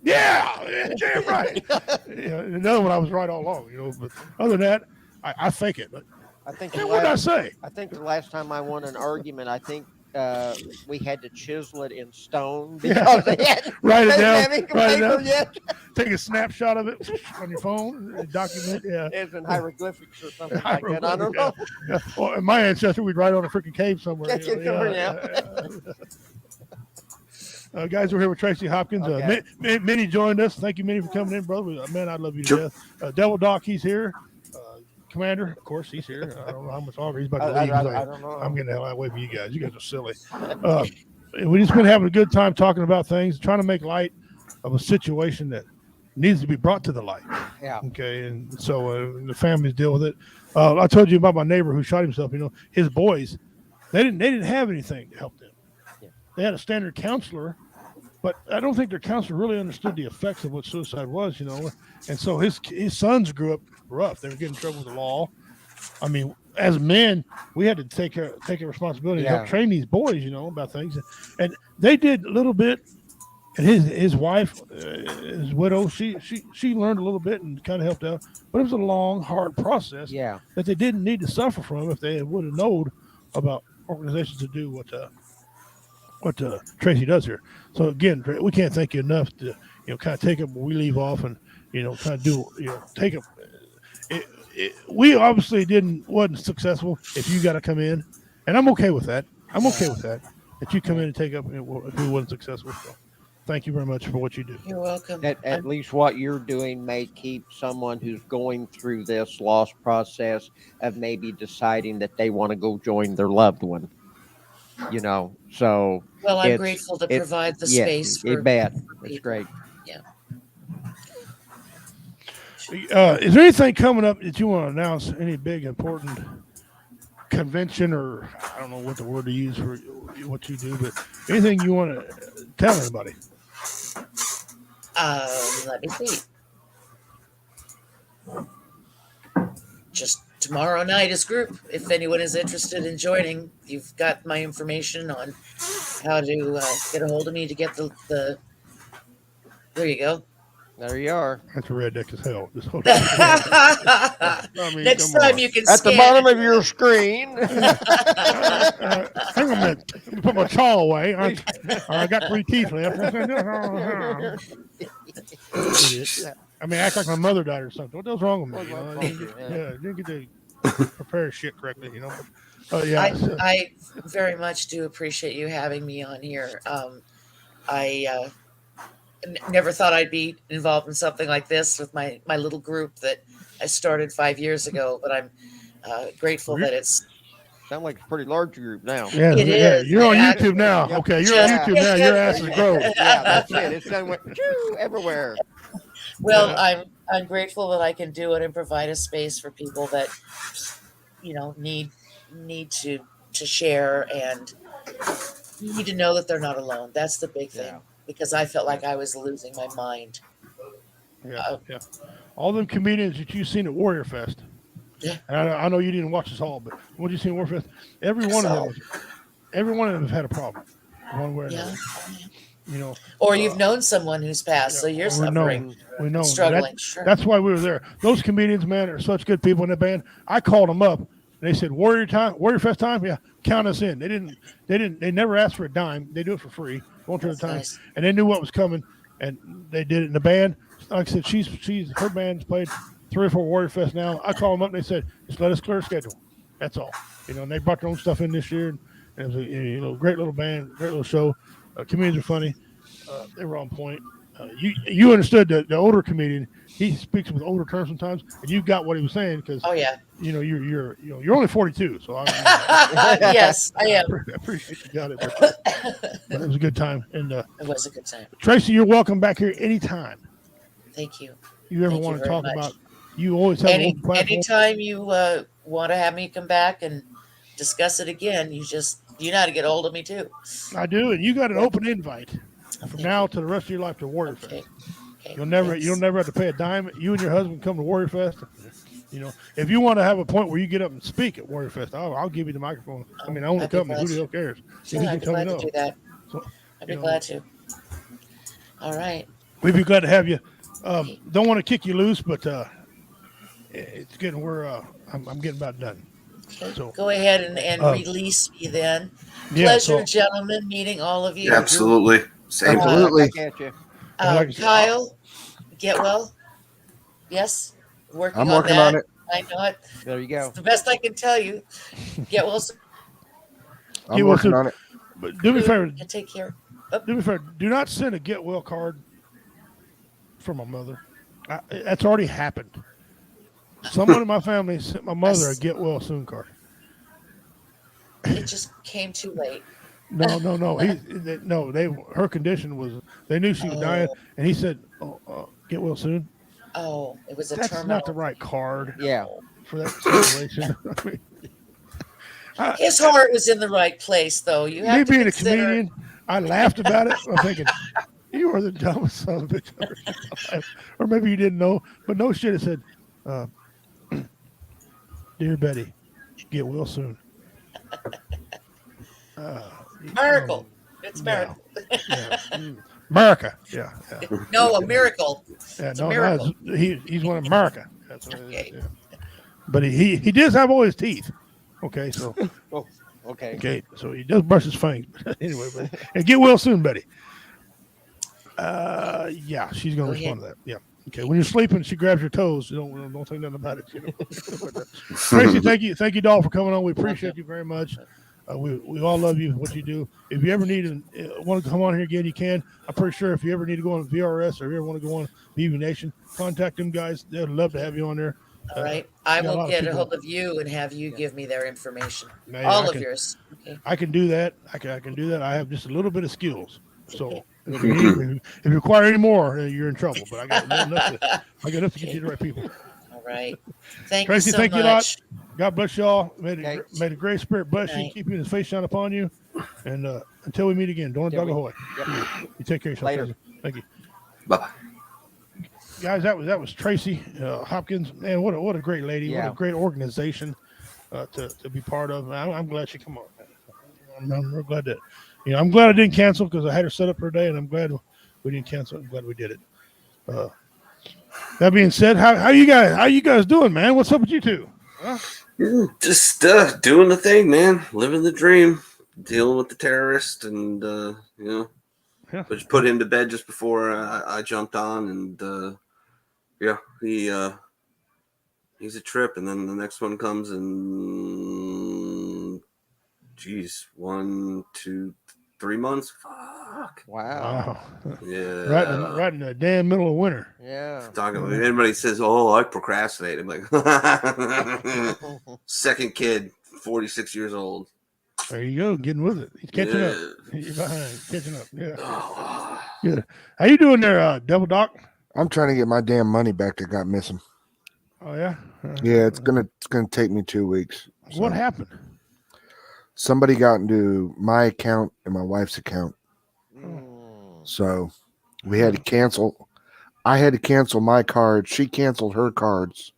Yeah, damn right. Another one I was right all along. But other than that, I fake it. But I think. what did I say? I think the last time I won an argument, I think we had to chisel it in stone because they hadn't Write it down. have ink and Write it paper down. yet. Take a snapshot of it on your phone. Document. Yeah. It's in hieroglyphics or something like that. I don't know. Yeah. Well, in my ancestor, we'd write on a freaking cave somewhere. Guys, we're here with Tracy Hopkins. Okay. Minnie joined us. Thank you, Minnie, for coming in, brother. Man, I love you to death. Devil Doc, he's here. Commander, of course, he's here. I don't know how much longer he's about to leave. I don't know. I'm getting the hell out of the way from you guys. You guys are silly. We just been having a good time talking about things, trying to make light of a situation that needs to be brought to the light. Yeah. Okay, and so the families deal with it. I told you about my neighbor who shot himself. His boys, they didn't have anything to help them. Yeah. They had a standard counselor, but I don't think their counselor really understood the effects of what suicide was. And so his sons grew up rough. They were getting in trouble with the law. I mean, as men, we had to take a responsibility to help train these boys, about things. And they did a little bit. And his wife, his widow, she learned a little bit and kind of helped out. But it was a long, hard process that they didn't need to suffer from if they would have known about organizations to do what Tracy does here. So again, we can't thank you enough to kind of take up where we leave off and kind of do take up. We obviously wasn't successful if you got to come in, and I'm okay with that. That you come in and take up if we wasn't successful. So thank you very much for what you do. You're welcome. At least what you're doing may keep someone who's going through this loss process of maybe deciding that they want to go join their loved one. So. Well, I'm grateful to provide the space for bet. people. It's great. Yeah. Is there anything coming up that you want to announce? Any big important convention, or I don't know what the word to use for what you do, but anything you want to tell everybody? Let me see. Just tomorrow night is group. If anyone is interested in joining, you've got my information on how to get a hold of me to get the. There you go. There you are. That's a redneck as hell. Just hold Next time you can at the bottom of your screen. Hang on a minute. Let me put my chaw away. I got 3 teeth left. I mean, act like my mother died or something. What the hell's wrong with me? Didn't get to prepare shit correctly, I very much do appreciate you having me on here. I never thought I'd be involved in something like this with my little group that I started 5 years ago, but I'm grateful that it's. Sounds like a pretty large group now. Yeah, it is. You're on YouTube now. Yep. Okay, you're on YouTube now. Your ass is grown. Yeah, that's it. It's done everywhere. Well, I'm grateful that I can do it and provide a space for people that need to share and need to know that they're not alone. That's the big thing. Because I felt like I was losing my mind. Yeah. All them comedians that you've seen at Warrior Fest. Yeah. And I know you didn't watch this all, but what you see at Warrior Fest? Every one of them have had a problem, one way or another. Or you've known someone who's passed, so you're suffering. We know. Struggling. That's why we were there. Those comedians, man, are such good people in the band. I called them up. They said, Warrior Fest time? Yeah, count us in. They never asked for a dime. They do it for free. One at a time. Nice. And they knew what was coming, and they did it in the band. Like I said, her band's played 3 or 4 Warrior Fest now. I called them up, and they said, just let us clear a schedule. That's all. And they brought their own stuff in this year, and it was a great little band, great little show. Comedians are funny. They were on point. You understood the older comedian. He speaks with older terms sometimes, and you got what he was saying because. Oh yeah. You're only 42, so. Yes, I am. I appreciate you got it. But it was a good time, and it was a good time. Tracy, you're welcome back here anytime. Thank you. You ever want to talk about? You always have an open platform. Anytime you want to have me come back and discuss it again, you know how to get a hold of me too. I do, and you got an open invite from now to the rest of your life to Warrior Fest. You'll never have to pay a dime. You and your husband come to Warrior Fest. You know, if you want to have a point where you get up and speak at Warrior Fest, I'll give you the microphone. I mean, I own the company. Who the hell cares? Sure, I'd be glad to do that. So, I'd be glad to. All right. We'd be glad to have you. Don't want to kick you loose, but it's getting where I'm getting about done. Okay. So go ahead and release me then. Yeah, Pleasure, gentlemen, meeting all of you. Absolutely. Same. Absolutely. Kyle, get well. Yes, working I'm on working that. on it. I know it. There you go. It's the best I can tell you. Get well. I'm working on it. But do me a favor. Take care. Do me a favor. Do not send a get well card from my mother. That's already happened. Someone in my family sent my mother a get well soon card. It just came too late. No. Her condition was, they knew she was dying, and he said, get well soon. Oh, it was a That's terminal. not the right card. Yeah. For that situation. His heart was in the right place, though. You have Me to being consider. a comedian, I laughed about it. I'm thinking, you are the dumbest son of a bitch I've ever seen in my life. Or maybe you didn't know, but no shit. It said, dear Betty, get well soon. Miracle. It's miracle. America. Yeah. No, a miracle. Yeah, It's a miracle. He's one of America. That's what it is, yeah. But he does have all his teeth. Okay, so. Oh, okay. Okay, so he does brush his fangs. Anyway, and get well soon, Betty. Yeah, she's gonna respond to that. Yeah. Okay, when you're sleeping, she grabs your toes. You don't think nothing about it. You know? Tracy, thank you, doll, for coming on. We appreciate you very much. We all love you, what you do. If you ever want to come on here again, you can. I'm pretty sure if you ever need to go on VRS or if you ever want to go on BB Nation, contact them guys. They'd love to have you on there. All right. I will get a hold of you and have you give me their information. All of yours. Okay. I can do that. I can do that. I have just a little bit of skills. So if you require any more, you're in trouble. But I got enough to get you the right people. All right. Thank Tracy, you so thank much. you a lot. God bless y'all. May the great spirit bless you, keep you, and his face shine upon you. And until we meet again, don't dog ahoy. You take care of yourself. Later. Thank you. Bye. Guys, that was Tracy Hopkins. Man, what a great lady. Yeah. What a great organization to be part of. I'm glad she come on. I'm real glad that I'm glad I didn't cancel because I had her set up for a day, and I'm glad we didn't cancel. I'm glad we did it. That being said, how you guys doing, man? What's up with you two? Huh? Just doing the thing, man. Living the dream. Dealing with the terrorist, and just put him to bed just before I jumped on, and he's a trip, and then the next one comes in 1, 2, 3 months. Fuck. Wow. Yeah. Right in the damn middle of winter. Yeah. Everybody says, I procrastinate. I'm like, second kid, 46 years old. There you go, getting with it. He's catching up. He's behind, catching up. Yeah. Good. How you doing there, Devil Doc? I'm trying to get my damn money back that got missing. Oh yeah. Yeah, it's gonna take me 2 weeks. What happened? Somebody got into my account and my wife's account. So we had to cancel. I had to cancel my card. She canceled her cards.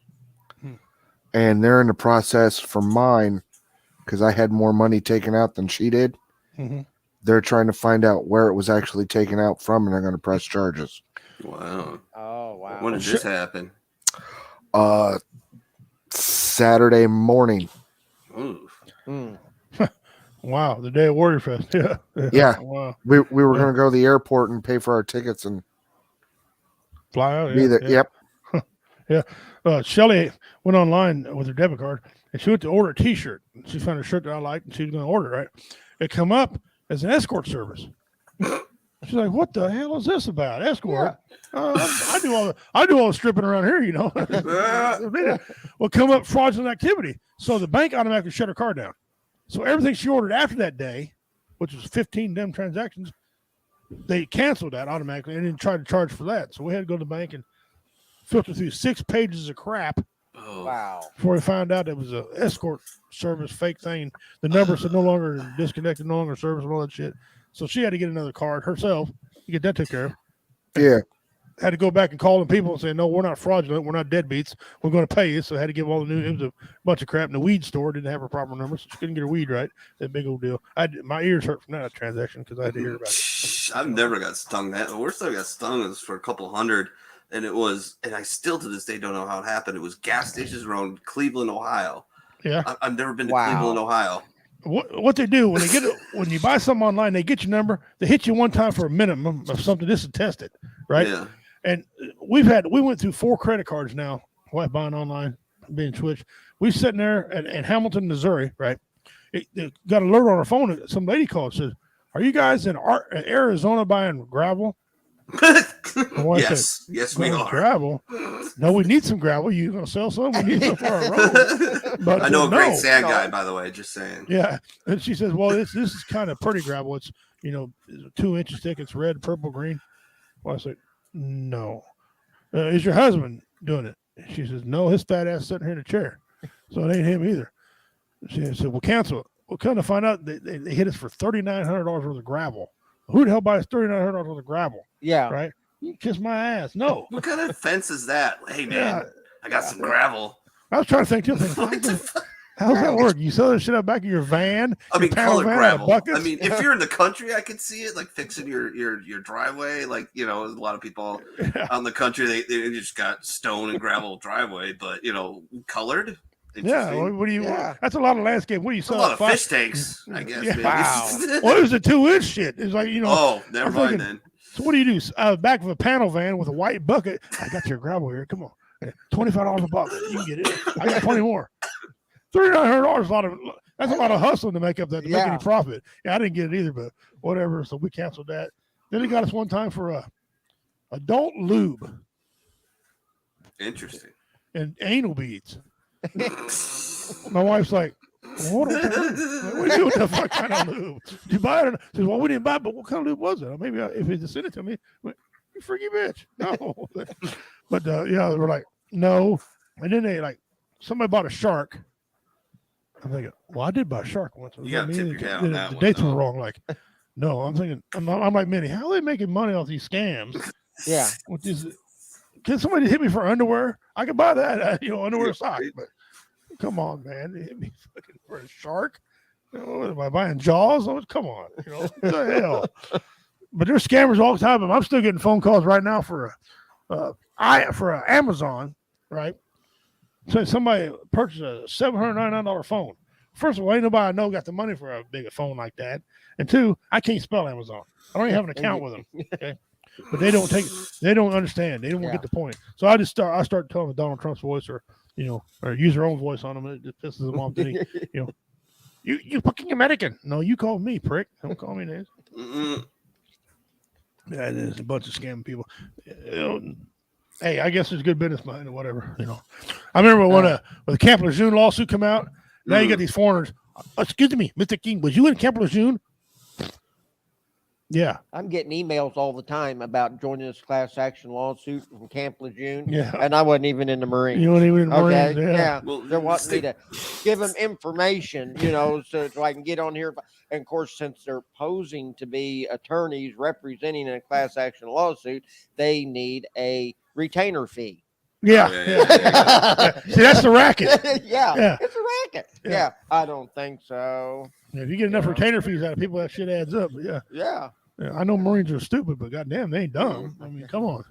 And they're in the process for mine because I had more money taken out than she did. Mm-hmm. They're trying to find out where it was actually taken out from, and they're going to press charges. Wow. Oh, wow. When did this happen? Saturday morning. Wow, the day of Warrior Fest. Yeah. Yeah. Wow. We were going to go to the airport and pay for our tickets and fly out. be there. Yeah. Yep. Yeah. Shelly went online with her debit card and she went to order a T-shirt. She found a shirt that I liked and she was going to order it, right? It come up as an escort service. She's like, "What the hell is this about? Escort? I do all the stripping around here, you know." Well, come up fraudulent activity. So the bank automatically shut her card down. So everything she ordered after that day, which was 15 damn transactions, they canceled that automatically and then tried to charge for that. So we had to go to the bank and filter through 6 pages of crap Wow. Before we found out it was a escort service fake thing. The number said no longer disconnected, no longer service, and all that shit. So she had to get another card herself to get that took care of. Yeah. Had to go back and call them people and say, no, we're not fraudulent. We're not deadbeats. We're going to pay you. So I had to give all the new, it was a bunch of crap. And the weed store didn't have her proper number, so she couldn't get her weed right. That big old deal. My ears hurt from that transaction because I had to hear about it. I've never got stung that. The worst I got stung was for a couple hundred. And it was, and I still to this day don't know how it happened. It was gas stations around Cleveland, Ohio. Yeah. I've never been to Cleveland, Ohio. What they do when they get it, when you buy something online, they get your number. They hit you one time for a minimum of something. This is tested, right? Yeah. And we went through 4 credit cards now. While buying online, being switched. We sitting there in Hamilton, Missouri, right? It got an alert on our phone. Some lady called and said, "Are you guys in Arizona buying gravel?" Yes, we are. Gravel? No, we need some gravel. You gonna sell some? We need some for our road. But I know a great sand guy, by the way. Just saying. Yeah, and she says, "Well, this is kind of pretty gravel. It's 2 inches thick. It's red, purple, green." Well, I said, "No, is your husband doing it?" She says, "No, his fat ass sitting here in a chair, so it ain't him either." She said, "Well, cancel it." Well, come to find out, they hit us for $3,900 worth of gravel. Who the hell buys $3,900 worth of gravel? Yeah. Right? You kiss my ass. No. What kind of fence is that? Hey, man, I got some gravel. I was trying to think, too. How's that work? You sell that shit out back of your van? I mean, colored gravel. Buckets? I mean, if you're in the country, I could see it, like fixing your driveway. Like, a lot of people out in the country, they just got stone and gravel driveway, but, colored. Yeah, what do you? Yeah. That's a lot of landscape. What do you sell? A lot of fish tanks, I guess. Yeah. Wow. Well, it was a 2-inch shit. It's like Oh, never mind then. So what do you do? Back of a panel van with a white bucket. I got your gravel here. Come on, $25 a bucket. You can get it. I got plenty more. $3,900. That's a lot of hustling to make up that to make any profit. Yeah, I didn't get it either, but whatever. So we canceled that. Then they got us one time for adult lube. Interesting. And anal beads. My wife's like, what are you doing with the fuck kind of lube? Did you buy it? She says, well, we didn't buy it, but what kind of lube was it? Maybe if he just sent it to me, you freaky bitch. No. But we're like, no. And then somebody bought a shark. I'm thinking, well, I did buy a shark once. You got to tip your hat on that the one. dates were wrong. Like, no, I'm thinking, I'm like, Minnie, how are they making money off these scams? Yeah. Can somebody hit me for underwear? I can buy that, underwear socks. But come on, man, they hit me fucking for a shark. Am I buying Jaws? Oh, come on, what the hell? But there's scammers all the time. I'm still getting phone calls right now for Amazon, right? So somebody purchased a $799 phone. First of all, ain't nobody I know got the money for a big phone like that. And 2, I can't spell Amazon. I don't even have an account with them. Okay. But they don't understand. They don't get the point. So I start telling Donald Trump's voice or use their own voice on them. It just pisses them off. You fucking American. No, you call me prick. Don't call me names. Yeah, it is a bunch of scamming people. Hey, I guess there's good business behind it, whatever. I remember when the Camp Lejeune lawsuit come out. Now you got these foreigners. Excuse me, Mr. King, was you in Camp Lejeune? Yeah. I'm getting emails all the time about joining this class action lawsuit from Camp Lejeune. Yeah. And I wasn't even in the Marines. You weren't even in the Marines. Okay. Yeah. Well, they're wanting me to give them information, so I can get on here. And of course, since they're posing to be attorneys representing in a class action lawsuit, they need a retainer fee. Yeah. See, that's the racket. Yeah. It's a racket. Yeah. I don't think so. Yeah, if you get enough retainer fees out of people, that shit adds up. Yeah. I know Marines are stupid, but goddamn, they ain't dumb. I mean, come on,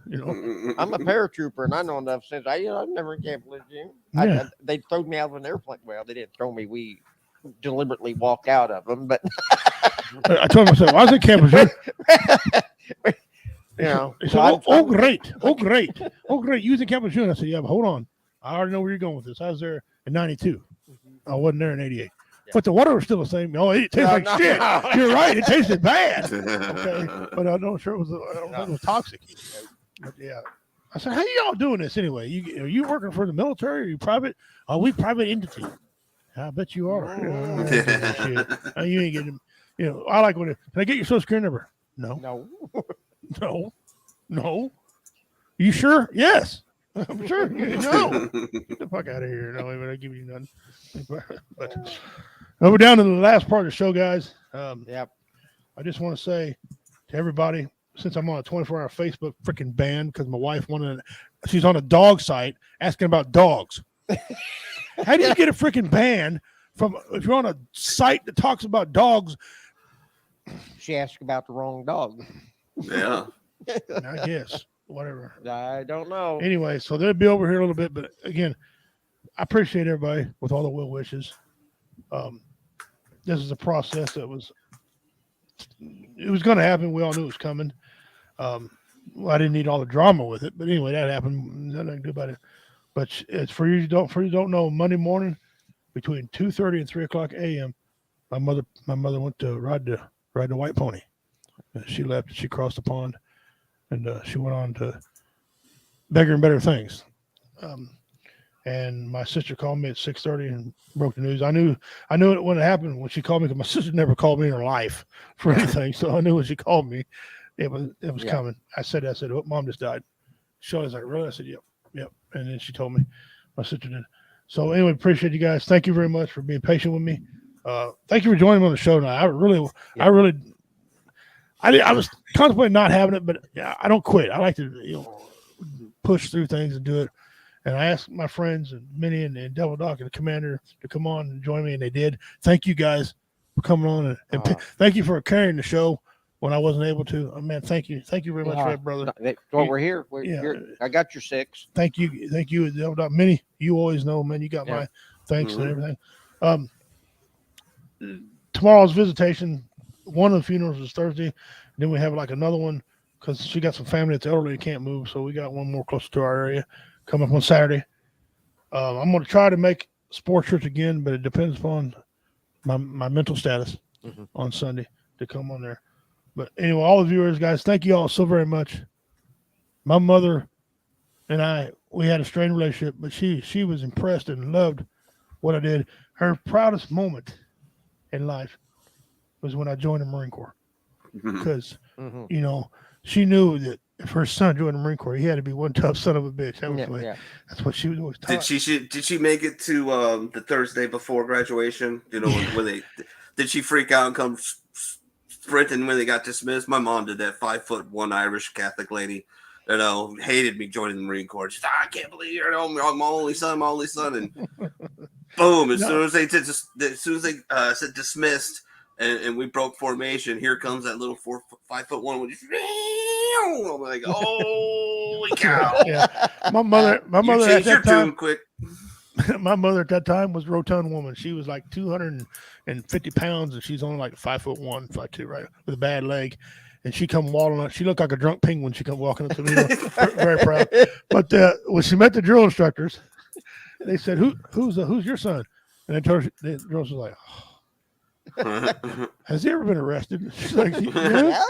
I'm a paratrooper, and I know enough since I've never in Camp Lejeune. Yeah. They throwed me out of an airplane. Well, they didn't throw me. We deliberately walked out of them, but I told myself I was in Camp Lejeune. He said, oh, great. You was in Camp Lejeune. I said, yeah, but hold on. I already know where you're going with this. I was there in 92. I wasn't there in 88. But the water was still the same. Oh, it tastes like shit. You're right. It tasted bad. Okay. But I'm not sure it was toxic. But yeah. I said, how y'all doing this anyway? Are you working for the military? Are you private? Are we private entity? I bet you are. You ain't getting, I like when can I get your social security number? No. No. You sure? Yes. I'm sure. No, get the fuck out of here. No, I'm gonna give you none. But we're down to the last part of the show, guys. Yep. I just want to say to everybody, since I'm on a 24-hour Facebook freaking ban because my wife she's on a dog site asking about dogs. How do you get a freaking ban from if you're on a site that talks about dogs? She asked about the wrong dog. Yeah. I guess. Whatever. I don't know. Anyway, so they'll be over here a little bit, but again, I appreciate everybody with all the well wishes. This is a process that was going to happen. We all knew it was coming. I didn't need all the drama with it, but anyway, that happened. Nothing I can do about it. But it's for you don't know. Monday morning, between 2:30 and 3:00 a.m., my mother went to ride the white pony. She left. She crossed the pond, and she went on to bigger and better things. And my sister called me at 6:30 and broke the news. I knew it when it happened when she called me because my sister never called me in her life for anything. So I knew when she called me, it was coming. I said, oh, Mom just died. She was like, really? I said, yep. And then she told me, my sister did. So anyway, appreciate you guys. Thank you very much for being patient with me. Thank you for joining me on the show tonight. I was contemplating not having it, but yeah, I don't quit. I like to push through things and do it. And I asked my friends and Minnie and Devil Doc and the Commander to come on and join me, and they did. Thank you guys for coming on, and thank you for carrying the show when I wasn't able to. Man, thank you very much for that, brother. That's why we're here. I got your 6. Thank you, Devil Doc. Minnie, you always know, man. You got my thanks and everything. Tomorrow's visitation. One of the funerals is Thursday. Then we have like another one because she got some family that's elderly and can't move, so we got one more closer to our area. Come up on Saturday. I'm going to try to make sports church again, but it depends upon my mental status on Sunday to come on there. But anyway, all the viewers, guys, thank you all so very much. My mother and we had a strained relationship, but she was impressed and loved what I did. Her proudest moment in life was when I joined the Marine Corps because, she knew that if her son joined the Marine Corps, he had to be one tough son of a bitch. That's what she was always taught. Did she make it to the Thursday before graduation? When did she freak out and come sprinting when they got dismissed? My mom did that. 5'1" Irish Catholic lady, hated me joining the Marine Corps. She's I can't believe you're my only son, and boom! As soon as they said dismissed. And we broke formation. Here comes that little 5'1" I'm like, holy cow! Yeah, my mother at that time. Quick. My mother at that time was a rotund woman. She was like 250 pounds, and she's only like 5'1", 5'2", right, with a bad leg. And she come waddling up. She looked like a drunk penguin. She come walking up to me, very proud. But when she met the drill instructors, they said, "Who's your son?" And the girls was like, oh. Has he ever been arrested? She's like, yes,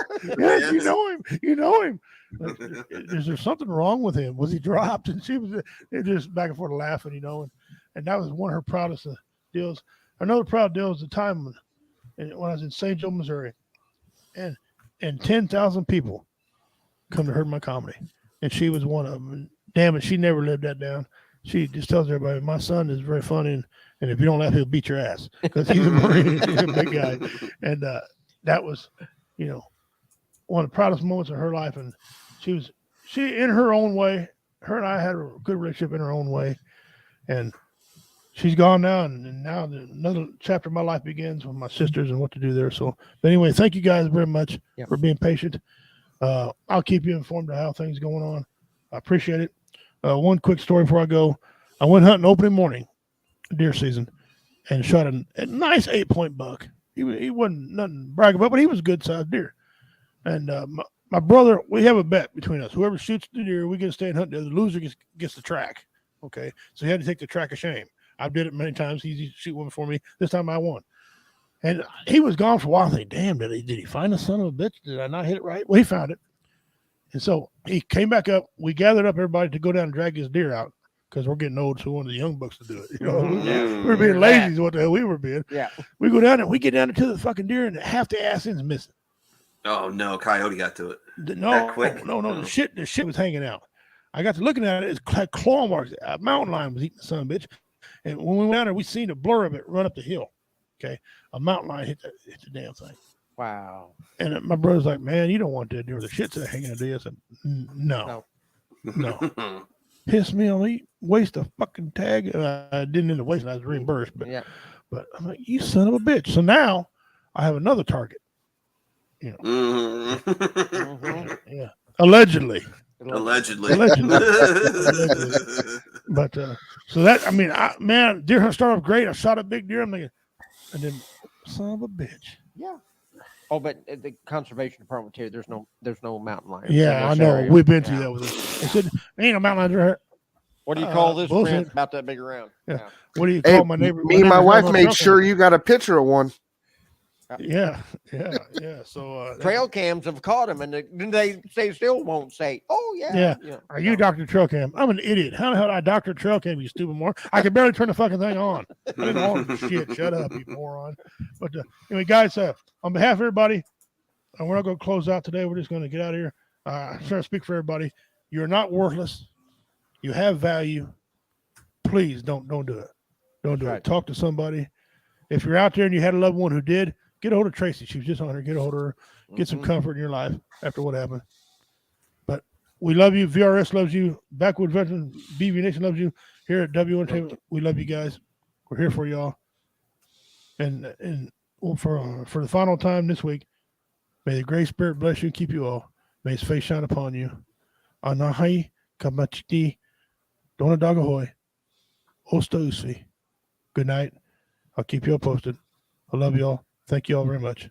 you know him. Like, is there something wrong with him? Was he dropped? And she was just back and forth laughing, and that was one of her proudest deals. Another proud deal was the time when I was in St. Joe, Missouri, and 10,000 people come to hear my comedy, and she was one of them. And damn it, she never lived that down. She just tells everybody, my son is very funny, and if you don't laugh, he'll beat your ass because he's a Marine. He's a big guy. And that was, one of the proudest moments of her life. And she in her own way, her and I had a good relationship in her own way. And she's gone now. And now another chapter of my life begins with my sisters and what to do there. So, but anyway, thank you guys very much for being patient. I'll keep you informed of how things going on. I appreciate it. One quick story before I go. I went hunting opening morning, deer season, and shot a nice 8-point buck. He wasn't nothing to brag about, but he was a good sized deer. And my brother, we have a bet between us. Whoever shoots the deer, we get to stay and hunt. The loser gets the track. Okay, so he had to take the track of shame. I did it many times. He shoot one for me. This time I won. And he was gone for a while. I think, damn, did he find the son of a bitch? Did I not hit it right? Well, he found it. And so he came back up. We gathered up everybody to go down and drag his deer out because we're getting old, so we wanted the young bucks to do it. We were being lazy is what the hell we were being. Yeah. We go down and we get down to the fucking deer, and half the ass end's missing. Oh no, coyote got to it. No. The shit was hanging out. I got to looking at it. It's had claw marks. A mountain lion was eating the son of a bitch. And when we went down there, we seen a blur of it run up the hill. Okay, a mountain lion hit the damn thing. Wow. And my brother's like, man, you don't want that deer. The shit's that hanging out there. I said, no. Pissed me on me. Waste a fucking tag. I didn't end up wasting. I was reimbursed. But I'm like, you son of a bitch. So now I have another target. You know. Yeah. Allegedly. Allegedly. But so that, I mean, deer hunt started off great. I shot a big deer. I'm thinking, and then son of a bitch. Yeah. Oh, but the conservation department here, there's no mountain lions. Yeah, I know. Area. We've been through that with it. They said, ain't no mountain lions right here. What do you call this? Bullshit. About that big around. Yeah. What do you call my neighbor? Me and my wife made sure you got a picture of one. Yeah. So trail cams have caught them, and they still won't say, "Oh yeah." Yeah. Are you Dr. Trail Cam? I'm an idiot. How the hell did I Dr. Trail Cam? You stupid moron! I can barely turn the fucking thing on. I didn't know shit. Shut up, you moron. But anyway, guys, on behalf of everybody, we're not going to close out today. We're just going to get out of here. I'm trying to speak for everybody. You're not worthless. You have value. Please don't do it. Don't do it. Talk to somebody. If you're out there and you had a loved one who did, get a hold of Tracy. She was just on her. Get a hold of her. Get some comfort in your life after what happened. But we love you. VRS loves you. Backwood Veteran BV Nation loves you. Here at W Entertainment, we love you guys. We're here for y'all. And for the final time this week, may the Great Spirit bless you and keep you all. May His face shine upon you. Anahi kamachiti donadagahoy osta usvi. Good night. I'll keep you all posted. I love you all. Thank you all very much.